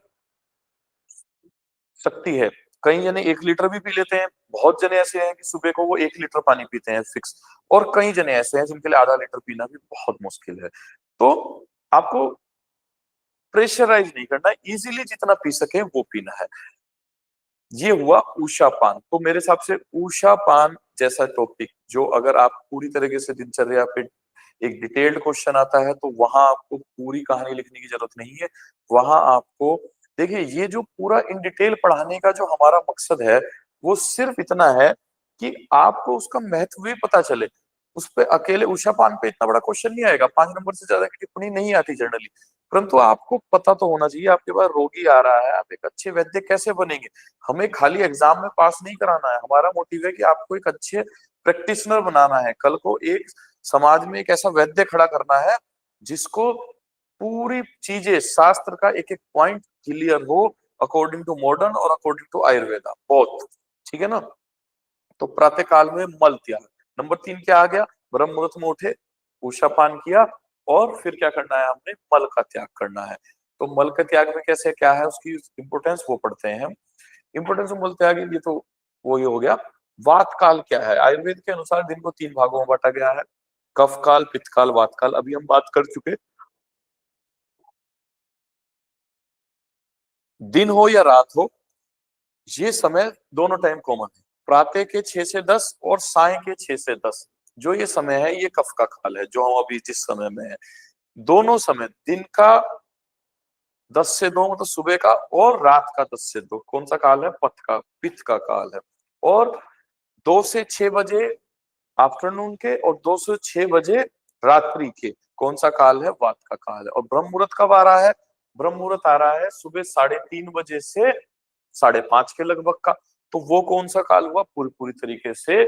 शक्ति है। कई जने 1 लीटर भी पी लेते हैं, बहुत जने ऐसे हैं कि सुबह को वो 1 लीटर पानी पीते हैं फिक्स, और कई जने ऐसे हैं जिनके लिए आधा लीटर पीना भी बहुत मुश्किल है। तो आपको प्रेशराइज नहीं करना, इजीली जितना पी सके वो पीना है। ये हुआ उषा पान। तो मेरे हिसाब से उषा पान जैसा टॉपिक, जो अगर आप पूरी तरीके से दिनचर्या पे एक डिटेल्ड क्वेश्चन आता है तो वहां आपको पूरी कहानी लिखने की जरूरत नहीं है। वहां आपको देखिए, ये जो पूरा इन डिटेल पढ़ाने का जो हमारा मकसद है, वो सिर्फ इतना है कि आपको उसका महत्व भी पता चले। उस पे अकेले उषा पान पे इतना बड़ा क्वेश्चन नहीं आएगा, 5 नंबर से ज्यादा की टिप्पणी नहीं आती जनरली, परंतु आपको पता तो होना चाहिए आपके पास रोगी आ रहा है, आप एक अच्छे वैद्य कैसे बनेंगे। हमें खाली एग्जाम में पास नहीं कराना है, हमारा मोटिव है कि आपको एक अच्छे प्रैक्टिशनर बनाना है। कल को एक समाज में एक ऐसा वैद्य खड़ा करना है जिसको पूरी चीजें शास्त्र का एक एक पॉइंट क्लियर हो, अकॉर्डिंग टू मॉडर्न और अकॉर्डिंग टू आयुर्वेदा बोथ। ठीक है ना। तो प्रातः काल में मल त्याग। नंबर 3 क्या आ गया, ब्रह्म मुहूर्त में उठे, उषा पान किया, और फिर क्या करना है, हमने मल का त्याग करना है। तो मल के त्याग में कैसे क्या है उसकी इंपोर्टेंस वो पढ़ते हैं हम। इंपोर्टेंस मल त्याग, ये तो वो ही हो गया। वात काल क्या है, आयुर्वेद के अनुसार दिन को 3 भागों में बांटा गया है, कफ काल, पित्त काल, वात काल। अभी हम बात कर चुके। दिन हो या रात हो, ये समय दोनों टाइम कॉमन है। प्रातः के 6 से 10 और साय के 6 से 10, जो ये समय है ये कफ का काल है, जो हम अभी जिस समय में है। दोनों समय, दिन का 10 से 2 मतलब सुबह का, और रात का 10 से 2 कौन सा काल है, पथ का, पित्त का काल है। और 2 से 6 बजे आफ्टरनून के, और 2 से 6 बजे रात्रि के कौन सा काल है, वात का काल है। और ब्रह्म मुहूर्त कब आ रहा है, ब्रह्म मुहूर्त आ रहा है सुबह 3:30 बजे से 5:30 के लगभग का। तो वो कौन सा काल हुआ, पूरी पूरी तरीके से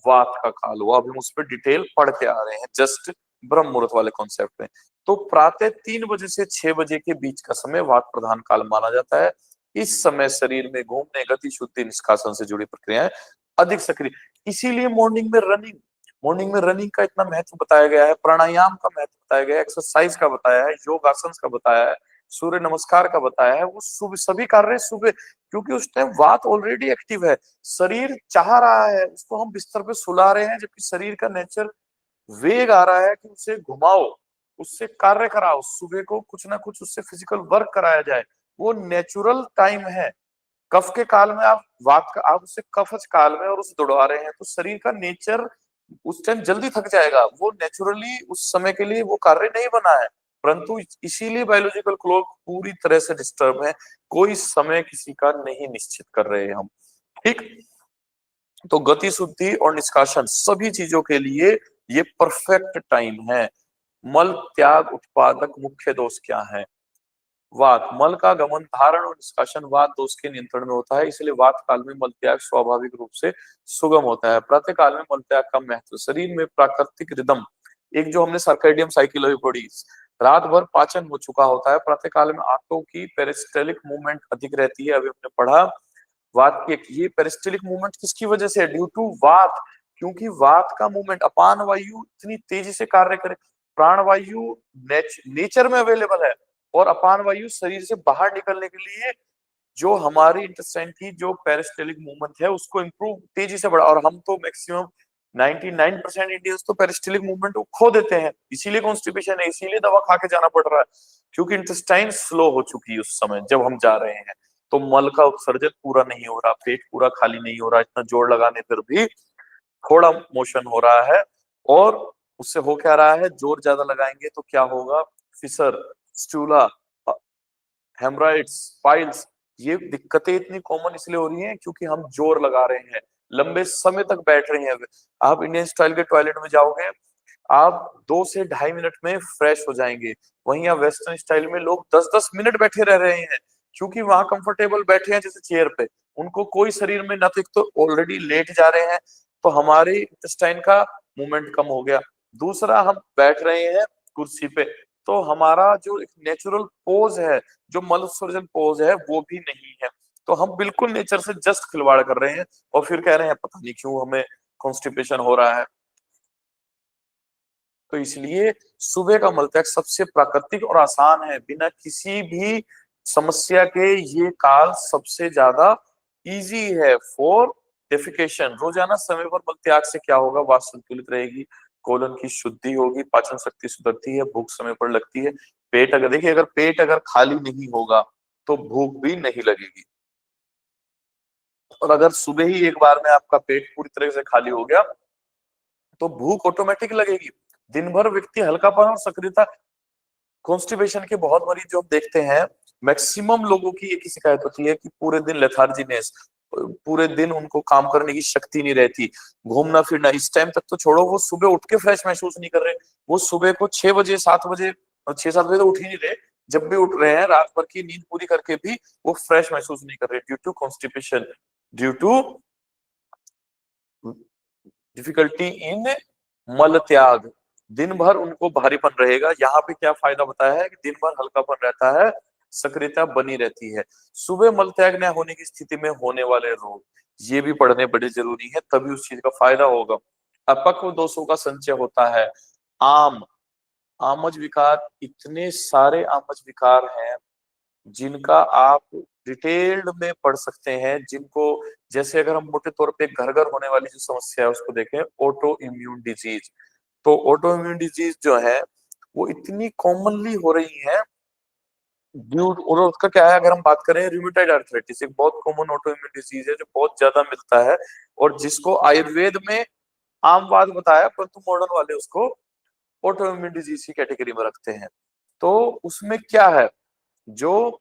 वात का काल हुआ। अभी हम उस पर डिटेल पढ़ के आ रहे हैं जस्ट ब्रह्म मुहूर्त वाले कॉन्सेप्ट में। तो प्रातः 3 बजे से 6 बजे के बीच का समय वात प्रधान काल माना जाता है। इस समय शरीर में घूमने, गति, शुद्धि, निष्कासन से जुड़ी प्रक्रियाएं अधिक सक्रिय, इसीलिए मॉर्निंग में रनिंग का इतना महत्व बताया गया है, प्राणायाम का महत्व बताया गया है, एक्सरसाइज का बताया है, योग आसन का बताया है, सूर्य नमस्कार का बताया है। वो सुबह सभी कार्य सुबह, क्योंकि उस टाइम वात ऑलरेडी एक्टिव है, शरीर चाह रहा है, उसको हम बिस्तर पे सुला रहे हैं, जबकि शरीर का नेचर वेग आ रहा है कि उसे घुमाओ, उससे कार्य कराओ, सुबह को कुछ ना कुछ उससे फिजिकल वर्क कराया जाए। वो नेचुरल टाइम है। कफ के काल में आप वात का, आप उससे कफज काल में और उसे दौड़ा रहे हैं, तो शरीर का नेचर उस टाइम जल्दी थक जाएगा, वो नेचुरली उस समय के लिए वो कार्य नहीं बना है। परंतु इसीलिए बायोलॉजिकल क्लॉक पूरी तरह से डिस्टर्ब है, कोई समय किसी का नहीं निश्चित कर रहे हैं हम। ठीक। तो गति, शुद्धि और निष्कासन सभी चीजों के लिए ये परफेक्ट टाइम है। मल त्याग उत्पादक मुख्य दोष क्या है, वात, मल का गमन, धारण और निष्कासन वात दोष के नियंत्रण में होता है, इसलिए वात काल में मल त्याग स्वाभाविक रूप से सुगम होता है। प्रातः काल में मल त्याग का महत्व, शरीर में प्राकृतिक रिदम, एक जो हमने सर्कैडियन साइकिल अभी पढ़ी, रात भर पाचन हो चुका होता है, प्रातः काल में आंतों की पेरिस्टेलिक मूवमेंट अधिक रहती है। अभी हमने पढ़ा वात की, ये पेरिस्टेलिक मूवमेंट किसकी वजह से है, ड्यू टू वात, क्योंकि वात का मूवमेंट, अपान वायु इतनी तेजी से कार्य करे। प्राण वायु नेचर में अवेलेबल है, और अपान वायु शरीर से बाहर निकलने के लिए जो हमारी इंटेस्टाइन की जो पेरिस्टेलिक मूवमेंट है उसको इंप्रूव तेजी से बढ़ा। और हम तो मैक्सिमम 99% इंडियंस तो पेरिस्टेलिक मूवमेंट को खो देते हैं, इसीलिए कॉन्स्टिपेशन है, इसीलिए दवा खा के जाना पड़ रहा है, क्योंकि इंटेस्टाइन स्लो हो चुकी है उस समय जब हम जा रहे हैं। तो मल का उत्सर्जन पूरा नहीं हो रहा, पेट पूरा खाली नहीं हो रहा, इतना जोर लगाने पर भी थोड़ा मोशन हो रहा है। और उससे हो क्या रहा है, जोर ज्यादा लगाएंगे तो क्या होगा, फिसर, स्टूला, हेमराइड्स, पाइल्स, ये दिक्कतें इतनी कॉमन इसलिए हो रही हैं क्योंकि हम जोर लगा रहे हैं, लंबे समय तक बैठ रहे हैं। आप इंडियन स्टाइल के टॉयलेट में जाओगे, आप 2 से ढाई मिनट में फ्रेश हो जाएंगे। वहीं आप वेस्टर्न स्टाइल में लोग 10-10 मिनट बैठे रह रहे हैं, क्योंकि वहां कंफर्टेबल बैठे हैं जैसे चेयर पे, उनको कोई शरीर में ना, तो एक तो ऑलरेडी लेट जा रहे हैं, तो हमारे इंटेस्टाइन का मूवमेंट कम हो गया, दूसरा हम बैठ रहे हैं कुर्सी पे, तो हमारा जो एक नेचुरल पोज है, जो मल उत्सर्जन पोज है, वो भी नहीं है। तो हम बिल्कुल नेचर से जस्ट खिलवाड़ कर रहे हैं, और फिर कह रहे हैं पता नहीं क्यों हमें कॉन्स्टिपेशन हो रहा है। तो इसलिए सुबह का मलत्याग सबसे प्राकृतिक और आसान है, बिना किसी भी समस्या के ये काल सबसे ज्यादा इजी है फॉर डेफिकेशन। रोजाना समय पर मलत्याग से क्या होगा, वात संतुलित रहेगी, कोलन की शुद्धि होगी, पाचन शक्ति सुधरती है, भूख समय पर लगती है। पेट अगर देखिए, अगर पेट अगर खाली नहीं होगा तो भूख भी नहीं लगेगी। और अगर सुबह ही एक बार में आपका पेट पूरी तरह से खाली हो गया तो भूख ऑटोमेटिक लगेगी। दिन भर व्यक्ति हल्कापन और सक्रियता, कॉन्स्टिपेशन के बहुत मरीज जो हम देखते हैं, मैक्सिमम लोगों की एक ही शिकायत होती है कि पूरे दिन लेथार्जीनेस, पूरे दिन उनको काम करने की शक्ति नहीं रहती, घूमना फिरना। इस टाइम तक तो छोड़ो, वो सुबह उठ के फ्रेश महसूस नहीं कर रहे। वो सुबह को 6 बजे 7 बजे, 6-7 बजे तो उठ ही नहीं रहे, जब भी उठ रहे हैं रात भर की नींद पूरी करके भी वो फ्रेश महसूस नहीं कर रहे, due to constipation, due to difficulty in मल त्याग। दिन भर उनको भारीपन रहेगा। यहाँ पे क्या फायदा बताया है कि दिन भर हल्कापन रहता है, सक्रियता बनी रहती है। सुबह मल त्याग न होने की स्थिति में होने वाले रोग, ये भी पढ़ने बड़े जरूरी है, तभी उस चीज का फायदा होगा। अपक्व दोषों का संचय होता है। आम आमज विकार, इतने सारे आमज विकार हैं जिनका आप डिटेल्ड में पढ़ सकते हैं, जिनको, जैसे अगर हम मोटे तौर पे घर घर होने वाली जो समस्या है उसको देखें, ऑटो इम्यून डिजीज। तो ऑटो इम्यून डिजीज जो है वो इतनी कॉमनली हो रही है ड्यू, और उसका क्या है, अगर हम बात करें रूमेटॉइड आर्थराइटिस, एक बहुत कॉमन ऑटो इम्यून डिजीज है जो बहुत ज्यादा मिलता है, और जिसको आयुर्वेद में आम बात बताया, परंतु मॉडर्न वाले उसको ऑटो इम्यून डिजीज की कैटेगरी में रखते हैं। तो उसमें क्या है, जो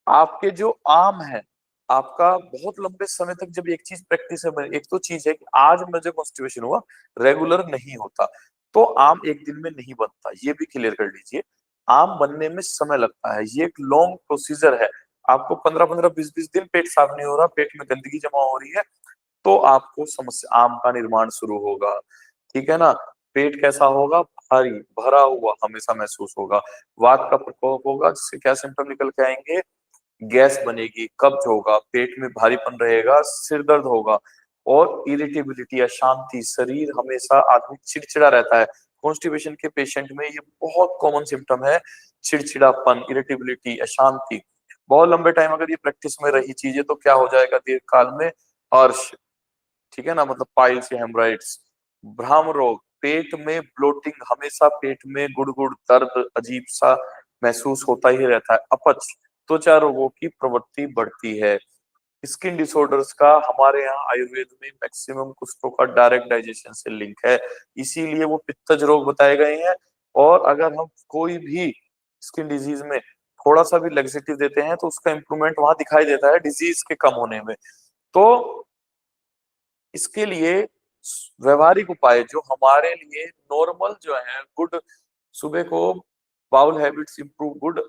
आपके जो आम है, आपका बहुत लंबे समय तक जब एक चीज प्रैक्टिस में बने, एक तो चीज है कि आज मुझे कॉन्स्टिपेशन हुआ, रेगुलर नहीं होता, तो आम एक दिन में नहीं बनता, ये भी क्लियर कर लीजिए। आम बनने में समय लगता है, ये एक लॉन्ग प्रोसीजर है। आपको 15-15 20-20 दिन पेट साफ नहीं हो रहा, पेट में गंदगी जमा हो रही है, तो आपको समस्या, आम का निर्माण शुरू होगा। ठीक है ना। पेट कैसा होगा, भारी भरा हुआ हमेशा महसूस होगा। वात का प्रकोप होगा, जिससे क्या सिम्टम निकल के आएंगे, गैस बनेगी, कब्ज होगा, पेट में भारीपन रहेगा, सिर दर्द होगा, और इरिटेबिलिटी, अशांति, शरीर हमेशा आदमी चिड़चिड़ा रहता है। कॉन्स्टिपेशन के पेशेंट में ये बहुत कॉमन सिम्टम है, चिड़चिड़ापन, इरिटेबिलिटी, अशांति। बहुत लंबे टाइम अगर ये प्रैक्टिस में रही चीजें तो क्या हो जाएगा दीर्घ काल में, अर्श, ठीक है ना, मतलब पाइल्स या हेमराइड्स, भ्राम रोग, पेट में ब्लोटिंग, हमेशा पेट में गुड़गुड़ दर्द अजीब सा महसूस होता ही रहता है, अपच, त्वचा रोगों की प्रवृत्ति बढ़ती है। स्किन डिसऑर्डर्स का हमारे यहाँ आयुर्वेद में मैक्सिमम कुष्ठों का डायरेक्ट डाइजेशन से लिंक है, इसीलिए वो पित्तज रोग बताए गए हैं। और अगर हम कोई भी स्किन डिजीज में थोड़ा सा भी लेक्सेटिव देते हैं तो उसका इंप्रूवमेंट वहां दिखाई देता है डिजीज के कम होने में। तो इसके लिए व्यवहारिक उपाय जो हमारे लिए नॉर्मल जो है, गुड, सुबह को bowel habits improve, good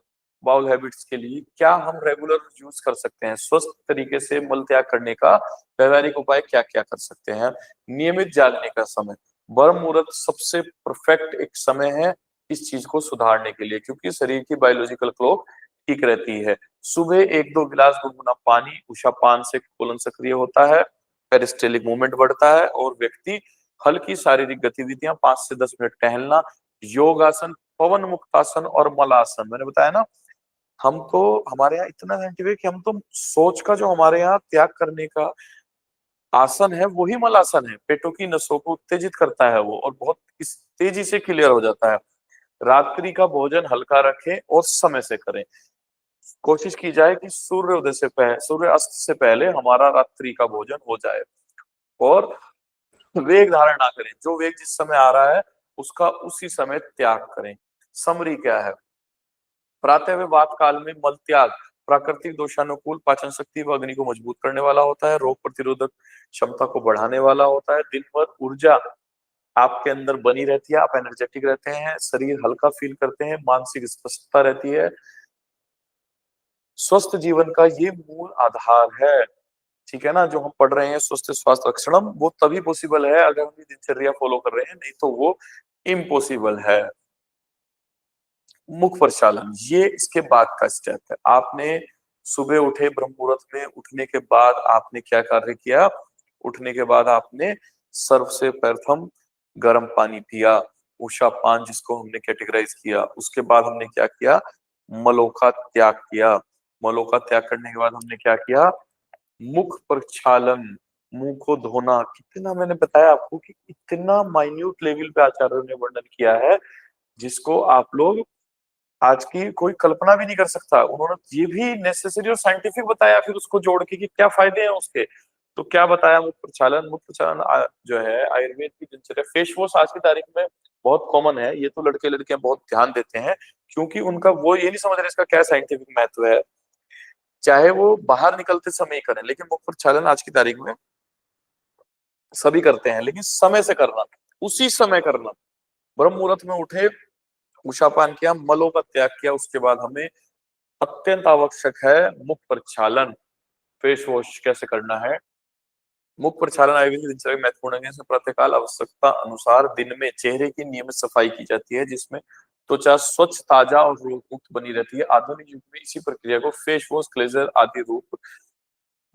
bowel habits के लिए क्या हम रेगुलर यूज कर सकते हैं, स्वस्थ तरीके से मल त्याग करने का व्यवहारिक उपाय क्या क्या कर सकते हैं। नियमित जागने का समय, ब्रह्म मुहूर्त सबसे परफेक्ट एक समय है इस चीज को सुधारने के लिए, क्योंकि शरीर की बायोलॉजिकल क्लॉक ठीक रहती है। सुबह 1-2 गिलास गुनगुना पानी, उषापान से कोलन सक्रिय होता है, पेरिस्टेलिक मूवमेंट बढ़ता है, और व्यक्ति हल्की शारीरिक गतिविधियां 5 से 10 मिनट टहलना, योगासन, पवन मुक्तासन और मलासन, मैंने बताया ना, हम तो, हमारे यहाँ इतना साइंटिफिक कि हम तो सोच का जो हमारे यहाँ त्याग करने का आसन है वही मलासन है, पेटों की नसों को उत्तेजित करता है वो, और बहुत इस तेजी से क्लियर हो जाता है। रात्रि का भोजन हल्का रखें और समय से करें। कोशिश की जाए कि सूर्योदय से पहले, सूर्यास्त से पहले हमारा रात्रि का भोजन हो जाए, और वेग धारण ना करें, जो वेग जिस समय आ रहा है उसका उसी समय त्याग करें। समरी क्या है, प्रातः व वात काल में मल त्याग प्राकृतिक दोषानुकूल, पाचन शक्ति व अग्नि को मजबूत करने वाला होता है, रोग प्रतिरोधक क्षमता को बढ़ाने वाला होता है, दिन भर ऊर्जा आपके अंदर बनी रहती है, आप एनर्जेटिक रहते हैं, शरीर हल्का फील करते हैं, मानसिक स्पष्टता रहती है। स्वस्थ जीवन का ये मूल आधार है। ठीक है ना, जो हम पढ़ रहे हैं स्वस्थ स्वास्थ्य लक्षणम, वो तभी पॉसिबल है अगर हम ये दिनचर्या फॉलो कर रहे हैं, नहीं तो वो इम्पॉसिबल है। मुख प्रक्षालन, ये इसके बाद का स्टेप है। आपने सुबह उठे, ब्रह्म मुहूर्त में उठने के बाद आपने क्या कार्य किया, उठने के बाद आपने सर्व से प्रथम गर्म पानी पिया, उषा पान जिसको हमने कैटेगराइज किया, उसके बाद हमने क्या किया, मलों का त्याग किया। मलों का त्याग करने के बाद हमने क्या किया, मुख प्रक्षालन, मुंह को धोना। कितना मैंने बताया आपको कि इतना माइन्यूट लेवल पे आचार्यों ने वर्णन किया है जिसको आप लोग आज की कोई कल्पना भी नहीं कर सकता। उन्होंने ये भी नेसेसरी और साइंटिफिक बताया फिर उसको जोड़ के कि क्या फायदे हैं उसके। तो क्या बताया, मुख प्रक्षालन। मुख प्रक्षालन जो है आयुर्वेद की दिनचर्या। फेस वॉश आज की तारीख में बहुत कॉमन है, ये तो लड़के लड़कियां बहुत ध्यान देते हैं क्योंकि उनका वो ये नहीं समझ रहे इसका क्या साइंटिफिक महत्व है। चाहे वो बाहर निकलते समय ही करें, लेकिन मुख प्रक्षालन आज की तारीख में सभी करते हैं, लेकिन समय से करना, उसी समय करना। ब्रह्म मुहूर्त में उठे, उषापान किया, मलों का त्याग किया, उसके बाद हमें अत्यंत आवश्यक है मुख प्रक्षालन। फेस वॉश कैसे करना है, मुख प्रक्षालन आयुर्वेद की दिनचर्या में महत्वपूर्ण है। इसमें प्रातःकाल आवश्यकता अनुसार दिन में चेहरे की नियमित सफाई की जाती है जिसमें त्वचा स्वच्छ, ताजा और रोग मुक्त बनी रहती है। आधुनिक युग में इसी प्रक्रिया को फेस वॉश, क्लेंजर आदि रूप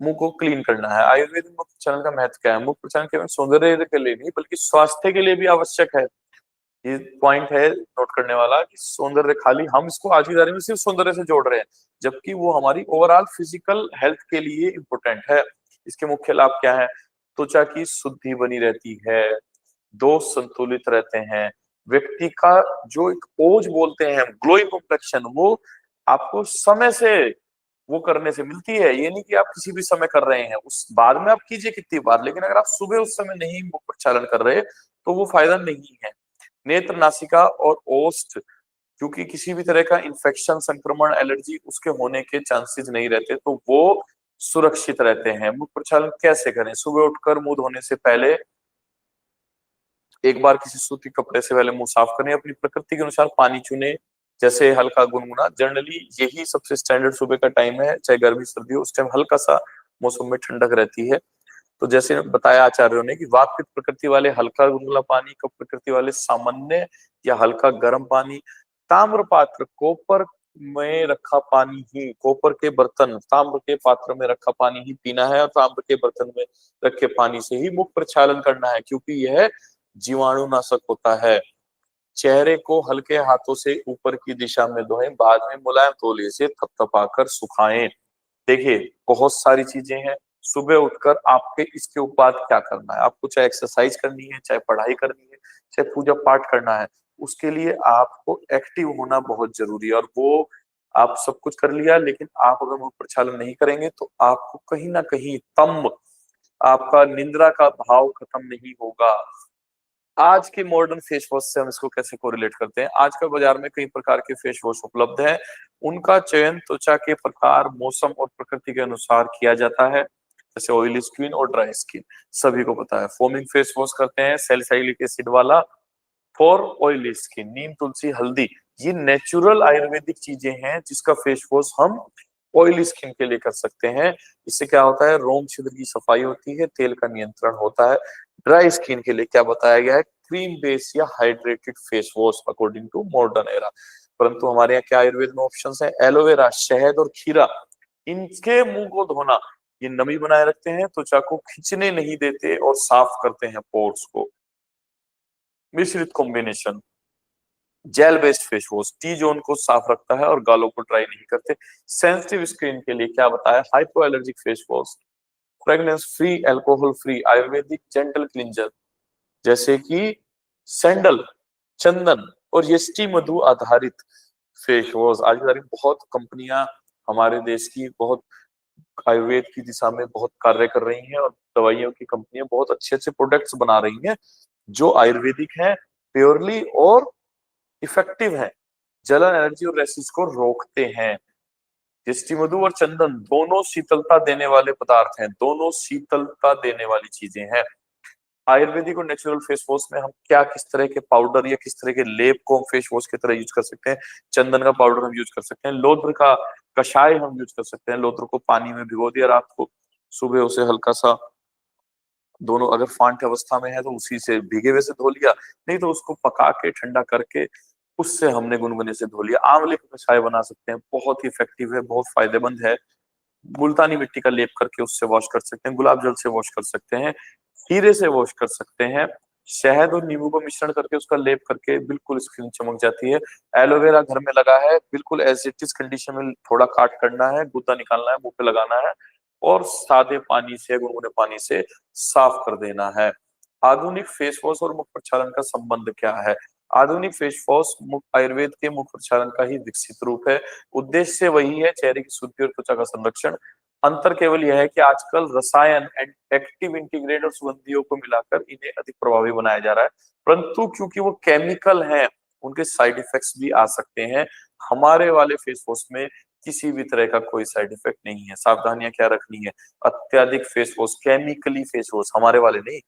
मुंह को क्लीन करना है। आयुर्वेद में मुख प्रक्षालन का महत्व क्या है, मुख प्रक्षालन केवल सौंदर्य के लिए नहीं बल्कि स्वास्थ्य के लिए भी आवश्यक है। ये पॉइंट है नोट करने वाला कि सौंदर्य, खाली हम इसको आज की तारीख में सिर्फ सौंदर्य से जोड़ रहे हैं जबकि वो हमारी ओवरऑल फिजिकल हेल्थ के लिए इंपॉर्टेंट है। इसके मुख्य लाभ क्या है, त्वचा की शुद्धि बनी रहती है, दोष संतुलित रहते हैं, व्यक्ति का जो एक ओज बोलते हैं, ग्लोइंग कॉम्प्लेक्शन, वो आपको समय से वो करने से मिलती है। ये नहीं कि आप किसी भी समय कर रहे हैं, उस बाद में आप कीजिए कितनी बार, लेकिन अगर आप सुबह उस समय नहीं मुख प्रक्षालन कर रहे तो वो फायदा नहीं है। नेत्र, नासिका और ओष्ठ, क्योंकि किसी भी तरह का इन्फेक्शन, संक्रमण, एलर्जी उसके होने के चांसेस नहीं रहते, तो वो सुरक्षित रहते हैं। मुख प्रक्षालन कैसे करें, सुबह उठकर मुंह धोने से पहले एक बार किसी सूती कपड़े से पहले मुंह साफ करें, अपनी प्रकृति के अनुसार पानी चुने, जैसे हल्का गुनगुना। जनरली यही सबसे स्टैंडर्ड सुबह का टाइम है, चाहे गर्मी सर्दी हो, उस टाइम हल्का सा मौसम में ठंडक रहती है। तो जैसे बताया आचार्यों ने कि वात पित्त प्रकृति वाले हल्का गुनगुना पानी, कफ प्रकृति वाले सामान्य या हल्का गर्म पानी। ताम्र पात्र, कोपर में रखा पानी ही, कोपर के बर्तन, ताम्र के पात्र में रखा पानी ही पीना है और ताम्र के बर्तन में रखे पानी से ही मुख प्रक्षालन करना है क्योंकि यह जीवाणुनाशक होता है। चेहरे को हल्के हाथों से ऊपर की दिशा में धोएं, बाद में मुलायम तौलिए से थपथपाकर सुखाएं। देखिए बहुत सारी चीजें हैं, सुबह उठकर आपके इसके बाद क्या करना है। आपको चाहे एक्सरसाइज करनी है, चाहे पढ़ाई करनी है, चाहे पूजा पाठ करना है, उसके लिए आपको एक्टिव होना बहुत जरूरी है। और वो आप सब कुछ कर लिया, लेकिन आप अगर मुख प्रक्षालन नहीं करेंगे तो आपको कहीं ना कहीं तंब, आपका निंद्रा का भाव खत्म नहीं होगा। आज के मॉडर्न फेस वॉश से हम इसको कैसे कोरिलेट करते हैं, आज का बाजार में कई प्रकार के फेस वॉश उपलब्ध हैं। उनका चयन त्वचा के प्रकार, मौसम और प्रकृति के अनुसार किया जाता है, जैसे ऑयली स्किन और ड्राई स्किन, सभी को पता है। फोमिंग फेस वॉश करते हैं सैलिसाइलिक एसिड वाला फॉर ऑयली स्किन, नीम, तुलसी, हल्दी, ये नेचुरल आयुर्वेदिक चीजें हैं जिसका फेस वॉश हम ऑयली स्किन के लिए कर सकते हैं। इससे क्या होता है, रोम छिद्र की सफाई होती है, तेल का नियंत्रण होता है। ड्राई स्किन के लिए क्या बताया गया है, क्रीम बेस या hydrated face wash according to modern era. परंतु हमारे यहाँ क्या आयुर्वेद में ऑप्शन है, एलोवेरा, शहद और खीरा, इनके मुंह को धोना, ये नमी बनाए रखते हैं, त्वचा को खींचने नहीं देते और साफ करते हैं पोर्स को। मिश्रित combination, gel based face wash T zone को साफ रखता है और गालों को ड्राई नहीं करते। सेंसिटिव स्किन के लिए क्या बताया, hypo allergic face wash, fragrance free, alcohol free, Ayurvedic gentle cleanser जैसे कि सैंडल, चंदन और यष्टि मधु आधारित फेस वॉश। आज की तारीख में बहुत कंपनियां हमारे देश की बहुत आयुर्वेद की दिशा में बहुत कार्य कर रही हैं और दवाइयों की कंपनियां बहुत अच्छे अच्छे प्रोडक्ट्स बना रही हैं जो आयुर्वेदिक हैं, प्योरली और इफेक्टिव है, जलन, एलर्जी और रैशेस को रोकते हैं। जस्टी मधु और चंदन दोनों शीतलता देने वाले पदार्थ हैं, दोनों शीतलता देने वाली चीजें हैं। आयुर्वेदिक और नेचुरल फेस वॉश में हम क्या किस तरह के पाउडर या किस तरह के लेप को हम फेस वॉश की तरह यूज कर सकते हैं। चंदन का पाउडर हम यूज कर सकते हैं, लौत्र का कषाय हम यूज कर सकते हैं। लौत्र को पानी में भिगो दिया रात को, सुबह उसे हल्का सा, दोनों अगर फांट अवस्था में है तो उसी से भीगे हुए से धो लिया, नहीं तो उसको पका के ठंडा करके उससे हमने गुनगुने से धो लिया। आंवले का कषाय बना सकते हैं, बहुत ही इफेक्टिव है, बहुत फायदेमंद है। मुल्तानी मिट्टी का लेप करके उससे वॉश कर सकते हैं, गुलाब जल से वॉश कर सकते हैं, हीरे से वॉश कर सकते हैं, शहद और नींबू का मिश्रण करके उसका लेप करके बिल्कुल स्किन चमक जाती है। एलोवेरा घर में लगा है, बिल्कुल एज इट इज कंडीशन में थोड़ा काट करना है, गूदा निकालना है, मुंह पे लगाना है और सादे पानी से, गुनगुने पानी से साफ कर देना है। आधुनिक फेस वॉश और मुख प्रक्षालन का संबंध क्या है? आधुनिक फेस वॉश मुख आयुर्वेद के मुख प्रक्षालन का ही विकसित रूप है। उद्देश्य वही है, चेहरे की शुद्धि और त्वचा का संरक्षण। अंतर केवल यह है कि आजकल रसायन एंड एक्टिव इंटीग्रेट और सुगंधियों को मिलाकर इन्हें अधिक प्रभावी बनाया जा रहा है, परंतु क्योंकि वो केमिकल हैं, उनके साइड इफेक्ट्स भी आ सकते हैं। हमारे वाले फेस वॉश में किसी भी तरह का कोई साइड इफेक्ट नहीं है। सावधानियां क्या रखनी है? अत्यधिक face wash, chemically face wash, हमारे वाले नहीं,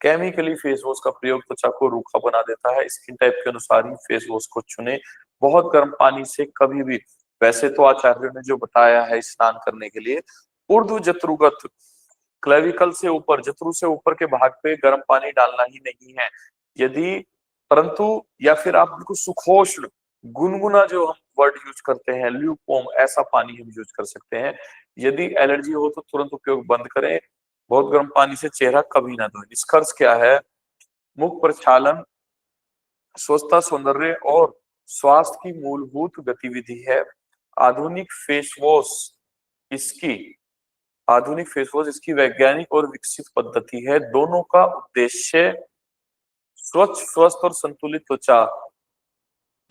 केमिकली फेस वॉश का प्रयोग त्वचा को रूखा बना देता है। स्किन टाइप के अनुसार ही फेस वॉश को चुने। बहुत गर्म पानी से कभी भी, वैसे तो आचार्यों ने जो बताया है स्नान करने के लिए, ऊर्ध्व जत्रुगत, क्लेविकल से ऊपर, जत्रु से ऊपर के भाग पे गर्म पानी डालना ही नहीं है। यदि, परंतु, या फिर आप बिल्कुल सुखोष्ण, गुनगुना जो हम वर्ड यूज करते हैं, ल्यूकवार्म, ऐसा पानी हम यूज कर सकते हैं। यदि एलर्जी हो तो तुरंत उपयोग बंद करें। बहुत गर्म पानी से चेहरा कभी ना धोएं। निष्कर्ष क्या है? मुख प्रक्षालन स्वच्छता, सौंदर्य और स्वास्थ्य की मूलभूत गतिविधि है। आधुनिक फेस वॉश इसकी आधुनिक फेस वॉश इसकी वैज्ञानिक और विकसित पद्धति है। दोनों का उद्देश्य स्वच्छ, स्वस्थ और संतुलित त्वचा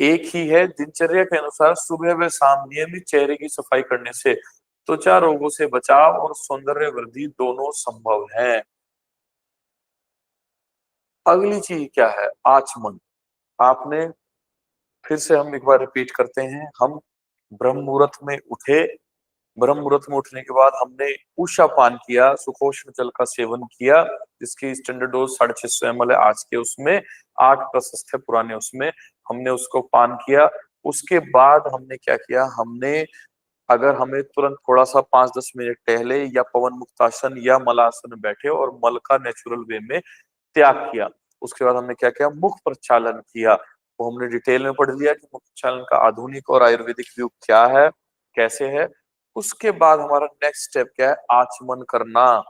एक ही है। दिनचर्या के अनुसार सुबह व शाम नियमित चेहरे की सफाई करने से त्वचा रोगों से बचाव और सौंदर्य वृद्धि दोनों संभव है। अगली चीज क्या है? आचमन। आपने, फिर से हम एक बार रिपीट करते हैं, हम ब्रह्म मुहूर्त में उठे, ब्रह्म मुहूर्त में उठने के बाद हमने उषा पान किया, सुखोष्ण जल का सेवन किया, जिसकी स्टैंडर्ड डोज 650 ml है आज के, उसमें 8 प्रशस्त है पुराने, उसमें हमने उसको पान किया। उसके बाद हमने क्या किया? हमने, अगर हमें तुरंत थोड़ा सा 5-10 मिनट टहले या पवन मुक्तासन या मलासन में बैठे और मल का नेचुरल वे में त्याग किया। उसके बाद हमने क्या किया? मुख प्रक्षालन किया। वो हमने डिटेल में पढ़ लिया कि मुख प्रक्षालन का आधुनिक और आयुर्वेदिक उपयोग क्या है, कैसे है। उसके बाद हमारा नेक्स्ट स्टेप क्या है? आचमन करना।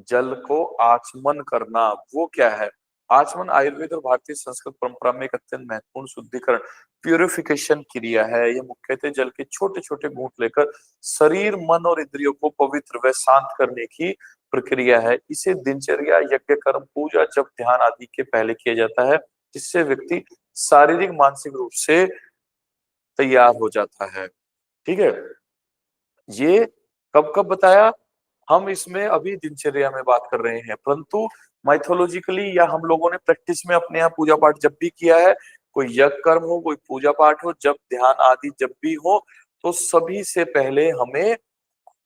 जल को आचमन करना, वो क्या है? आचमन आयुर्वेद और भारतीय संस्कृत परंपरा में एक अत्यंत महत्वपूर्ण शुद्धिकरण, प्यूरिफिकेशन क्रिया है। ये मुख्यतः जल के छोटे छोटे घूंट लेकर शरीर, मन और इंद्रियों को पवित्र व शांत करने की प्रक्रिया है। इसे दिनचर्या, यज्ञ, कर्म, पूजा, जप, ध्यान आदि के पहले किया जाता है, जिससे व्यक्ति शारीरिक, मानसिक रूप से तैयार हो जाता है। ठीक है, ये कब कब बताया? हम इसमें अभी दिनचर्या में बात कर रहे हैं, परंतु माइथोलॉजिकली या हम लोगों ने प्रैक्टिस में अपने यहाँ पूजा पाठ जब भी किया है, कोई यज्ञ कर्म हो, कोई पूजा पाठ हो, जब ध्यान आदि जब भी हो, तो सभी से पहले हमें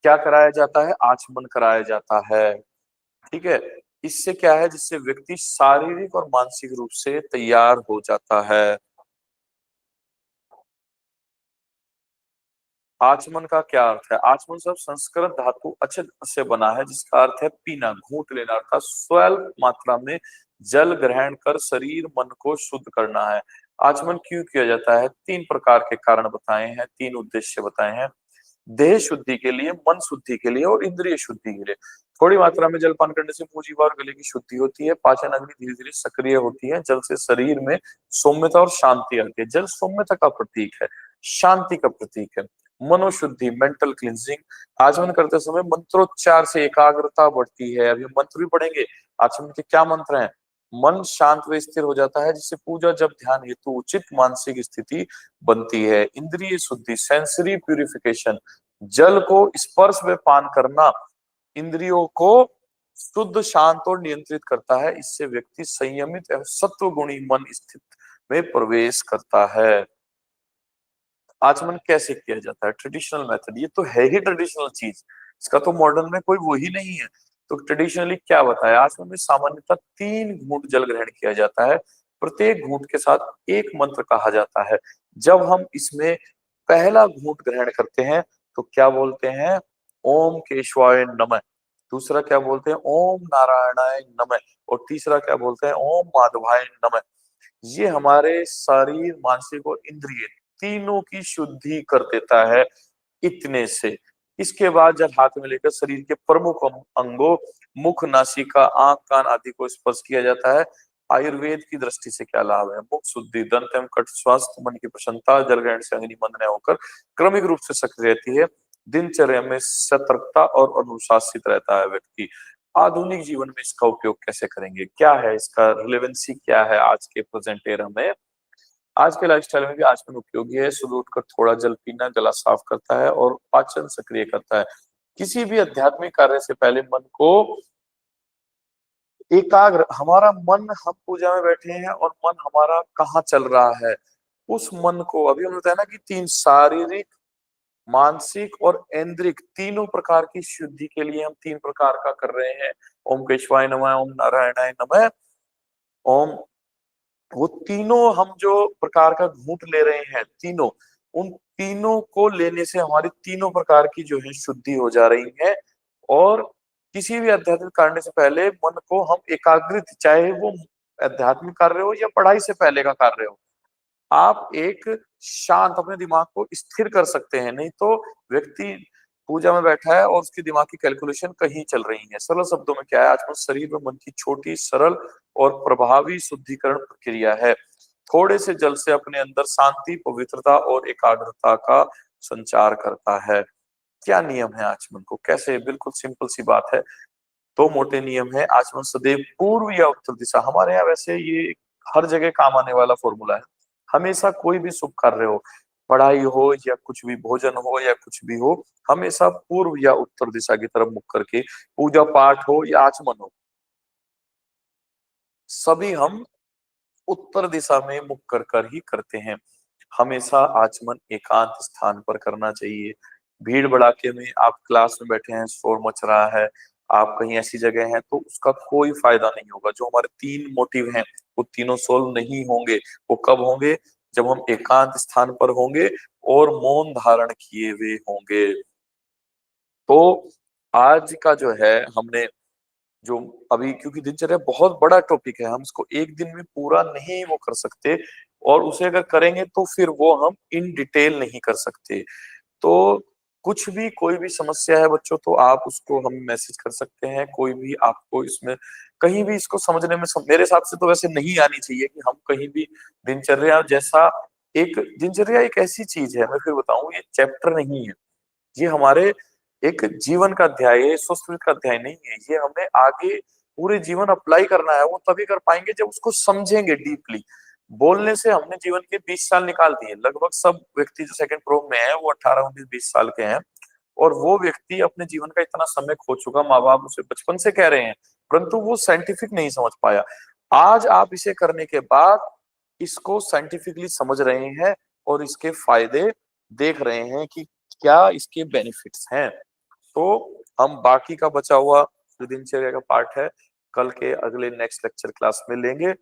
क्या कराया जाता है? आचमन कराया जाता है। ठीक है, इससे क्या है? जिससे व्यक्ति शारीरिक और मानसिक रूप से तैयार हो जाता है। आचमन का क्या अर्थ है? आचमन शब्द संस्कृत धातु अचल से बना है, जिसका अर्थ है पीना, घूंट लेना, अर्थात स्वल्प मात्रा में जल ग्रहण कर शरीर, मन को शुद्ध करना है। आचमन क्यों किया जाता है? 3 प्रकार के कारण बताए हैं, 3 उद्देश्य बताए हैं। देह शुद्धि के लिए, मन शुद्धि के लिए और इंद्रिय शुद्धि के लिए। थोड़ी मात्रा में जलपान करने से मुंह, जीभ और गले की शुद्धि होती है। पाचन अग्नि धीरे धीरे सक्रिय होती है। जल से शरीर में सौम्यता और शांति आती है। जल सौम्यता का प्रतीक है, शांति का प्रतीक है। मनोशुद्धि, मेंटल क्लिंजिंग। आचमन करते समय मंत्रोच्चार से एकाग्रता बढ़ती है। अभी मंत्र भी पढ़ेंगे। आचमन के क्या मंत्र हैं? मन शांत व स्थिर हो जाता है, जिससे पूजा, जब, ध्यान हेतु उचित मानसिक स्थिति बनती है। इंद्रिय शुद्धि, सेंसरी प्यूरिफिकेशन। जल को स्पर्श में पान करना इंद्रियों को शुद्ध, शांत और नियंत्रित करता है। इससे व्यक्ति संयमित एवं सत्व गुणी मन स्थित में प्रवेश करता है। आचमन कैसे किया जाता है? ट्रेडिशनल मेथड, ये तो है ही ट्रेडिशनल चीज, इसका तो मॉडर्न में कोई वो ही नहीं है। तो ट्रेडिशनली क्या बताया? आचमन में सामान्यतः 3 घूंट जल ग्रहण किया जाता है। प्रत्येक घूंट के साथ एक मंत्र कहा जाता है। जब हम इसमें पहला घूंट ग्रहण करते हैं तो क्या बोलते हैं? ओम केशवाय नमः। दूसरा क्या बोलते हैं? ओम नारायणाय नमः। और तीसरा क्या बोलते हैं? ओम माधवाय नमः। ये हमारे शरीर, मानसिक और इंद्रिय तीनों की शुद्धि कर देता है इतने से। इसके बाद जब हाथ में लेकर शरीर के प्रमुख अंगों, मुख, नासिका, आंख, कान आदि को स्पर्श किया जाता है। आयुर्वेद की दृष्टि से क्या लाभ है? मुख शुद्धि, दंत एवं कंठ स्वास्थ्य, मन की प्रसन्नता, जलग्रहण से अग्नि मंद न होकर क्रमिक रूप से सक्रिय रहती है, दिनचर्या में सतर्कता और अनुशासित रहता है व्यक्ति। आधुनिक जीवन में इसका उपयोग कैसे करेंगे? क्या है इसका रिलेवेंसी, क्या है आज के प्रेजेंट एरा में? आज के लाइफस्टाइल में भी आचमन उपयोगी है। सुबह उठकर थोड़ा जल पीना गला साफ करता है और पाचन सक्रिय करता है। किसी भी आध्यात्मिक कार्य से पहले मन को एकाग्र, हमारा मन, हम पूजा में बैठे हैं और मन हमारा कहाँ चल रहा है, उस मन को, अभी हमने बताया ना कि तीन, शारीरिक, मानसिक और ऐन्द्रिक, तीनों प्रकार की शुद्धि के लिए हम तीन प्रकार का कर रहे हैं। ओम केशवाय नमः, ओम नारायणाय नमः, ओम, वो तीनों हम जो प्रकार का घूंट ले रहे हैं, तीनों, उन तीनों को लेने से हमारी तीनों प्रकार की जो है शुद्धि हो जा रही है। और किसी भी आध्यात्मिक कार्य से पहले मन को हम एकाग्रित, चाहे वो आध्यात्मिक कार्य हो या पढ़ाई से पहले का कार्य हो, आप एक शांत अपने दिमाग को स्थिर कर सकते हैं। नहीं तो व्यक्ति पूजा में बैठा है और उसकी दिमाग की कैलकुलेशन कहीं चल रही है। सरल शब्दों में क्या है, आजकल शरीर में मन की छोटी, सरल और प्रभावी शुद्धिकरण प्रक्रिया है। थोड़े से जल से अपने अंदर शांति, पवित्रता और एकाग्रता का संचार करता है। क्या नियम है आचमन को कैसे? बिल्कुल सिंपल सी बात है। दो मोटे नियम है। आचमन सदैव पूर्व या उत्तर दिशा, हमारे यहाँ वैसे ये हर जगह काम आने वाला फॉर्मूला है। हमेशा कोई भी शुभ कार्य हो, पढ़ाई हो या कुछ भी, भोजन हो या कुछ भी हो, हमेशा पूर्व या उत्तर दिशा की तरफ मुख करके, पूजा पाठ हो या आचमन हो, सभी हम उत्तर दिशा में मुख कर कर ही करते हैं। हमेशा आचमन एकांत स्थान पर करना चाहिए। भीड़ भड़ाके में, आप क्लास में बैठे हैं, शोर मच रहा है, आप कहीं ऐसी जगह हैं, तो उसका कोई फायदा नहीं होगा। जो हमारे तीन मोटिव हैं वो तीनों सोल्व नहीं होंगे। वो कब होंगे? जब हम एकांत स्थान पर होंगे और मौन धारण किए हुए होंगे। तो आज का जो है, हमने जो अभी, क्योंकि दिनचर्या बहुत बड़ा टॉपिक है, हम इसको एक दिन में पूरा नहीं वो कर सकते, और उसे अगर करेंगे तो फिर वो हम इन डिटेल नहीं कर सकते। तो कुछ भी, कोई भी समस्या है बच्चों, तो आप उसको हम मैसेज कर सकते हैं। कोई भी आपको इसमें कहीं भी इसको समझने में मेरे हिसाब से तो वैसे नहीं आनी चाहिए कि हम कहीं भी दिनचर्या जैसा, एक दिनचर्या एक ऐसी चीज है, मैं फिर बताऊं, ये चैप्टर नहीं है, ये हमारे एक जीवन का अध्याय है, संस्कृत का अध्याय नहीं है। ये हमें आगे पूरे जीवन अप्लाई करना है। वो तभी कर पाएंगे जब उसको समझेंगे डीपली। बोलने से हमने जीवन के 20 साल निकाल दिए। लगभग सब व्यक्ति जो सेकंड प्रो में है वो 18, 19, 20 साल के हैं, और वो व्यक्ति अपने जीवन का इतना समय खो चुका, माँ बाप उसे बचपन से कह रहे हैं, परंतु वो साइंटिफिक नहीं समझ पाया। आज आप इसे करने के बाद इसको साइंटिफिकली समझ रहे हैं और इसके फायदे देख रहे हैं कि क्या इसके बेनिफिट्स हैं। तो हम बाकी का बचा हुआ जो दिनचर्या का पार्ट है, कल के अगले नेक्स्ट लेक्चर क्लास में लेंगे।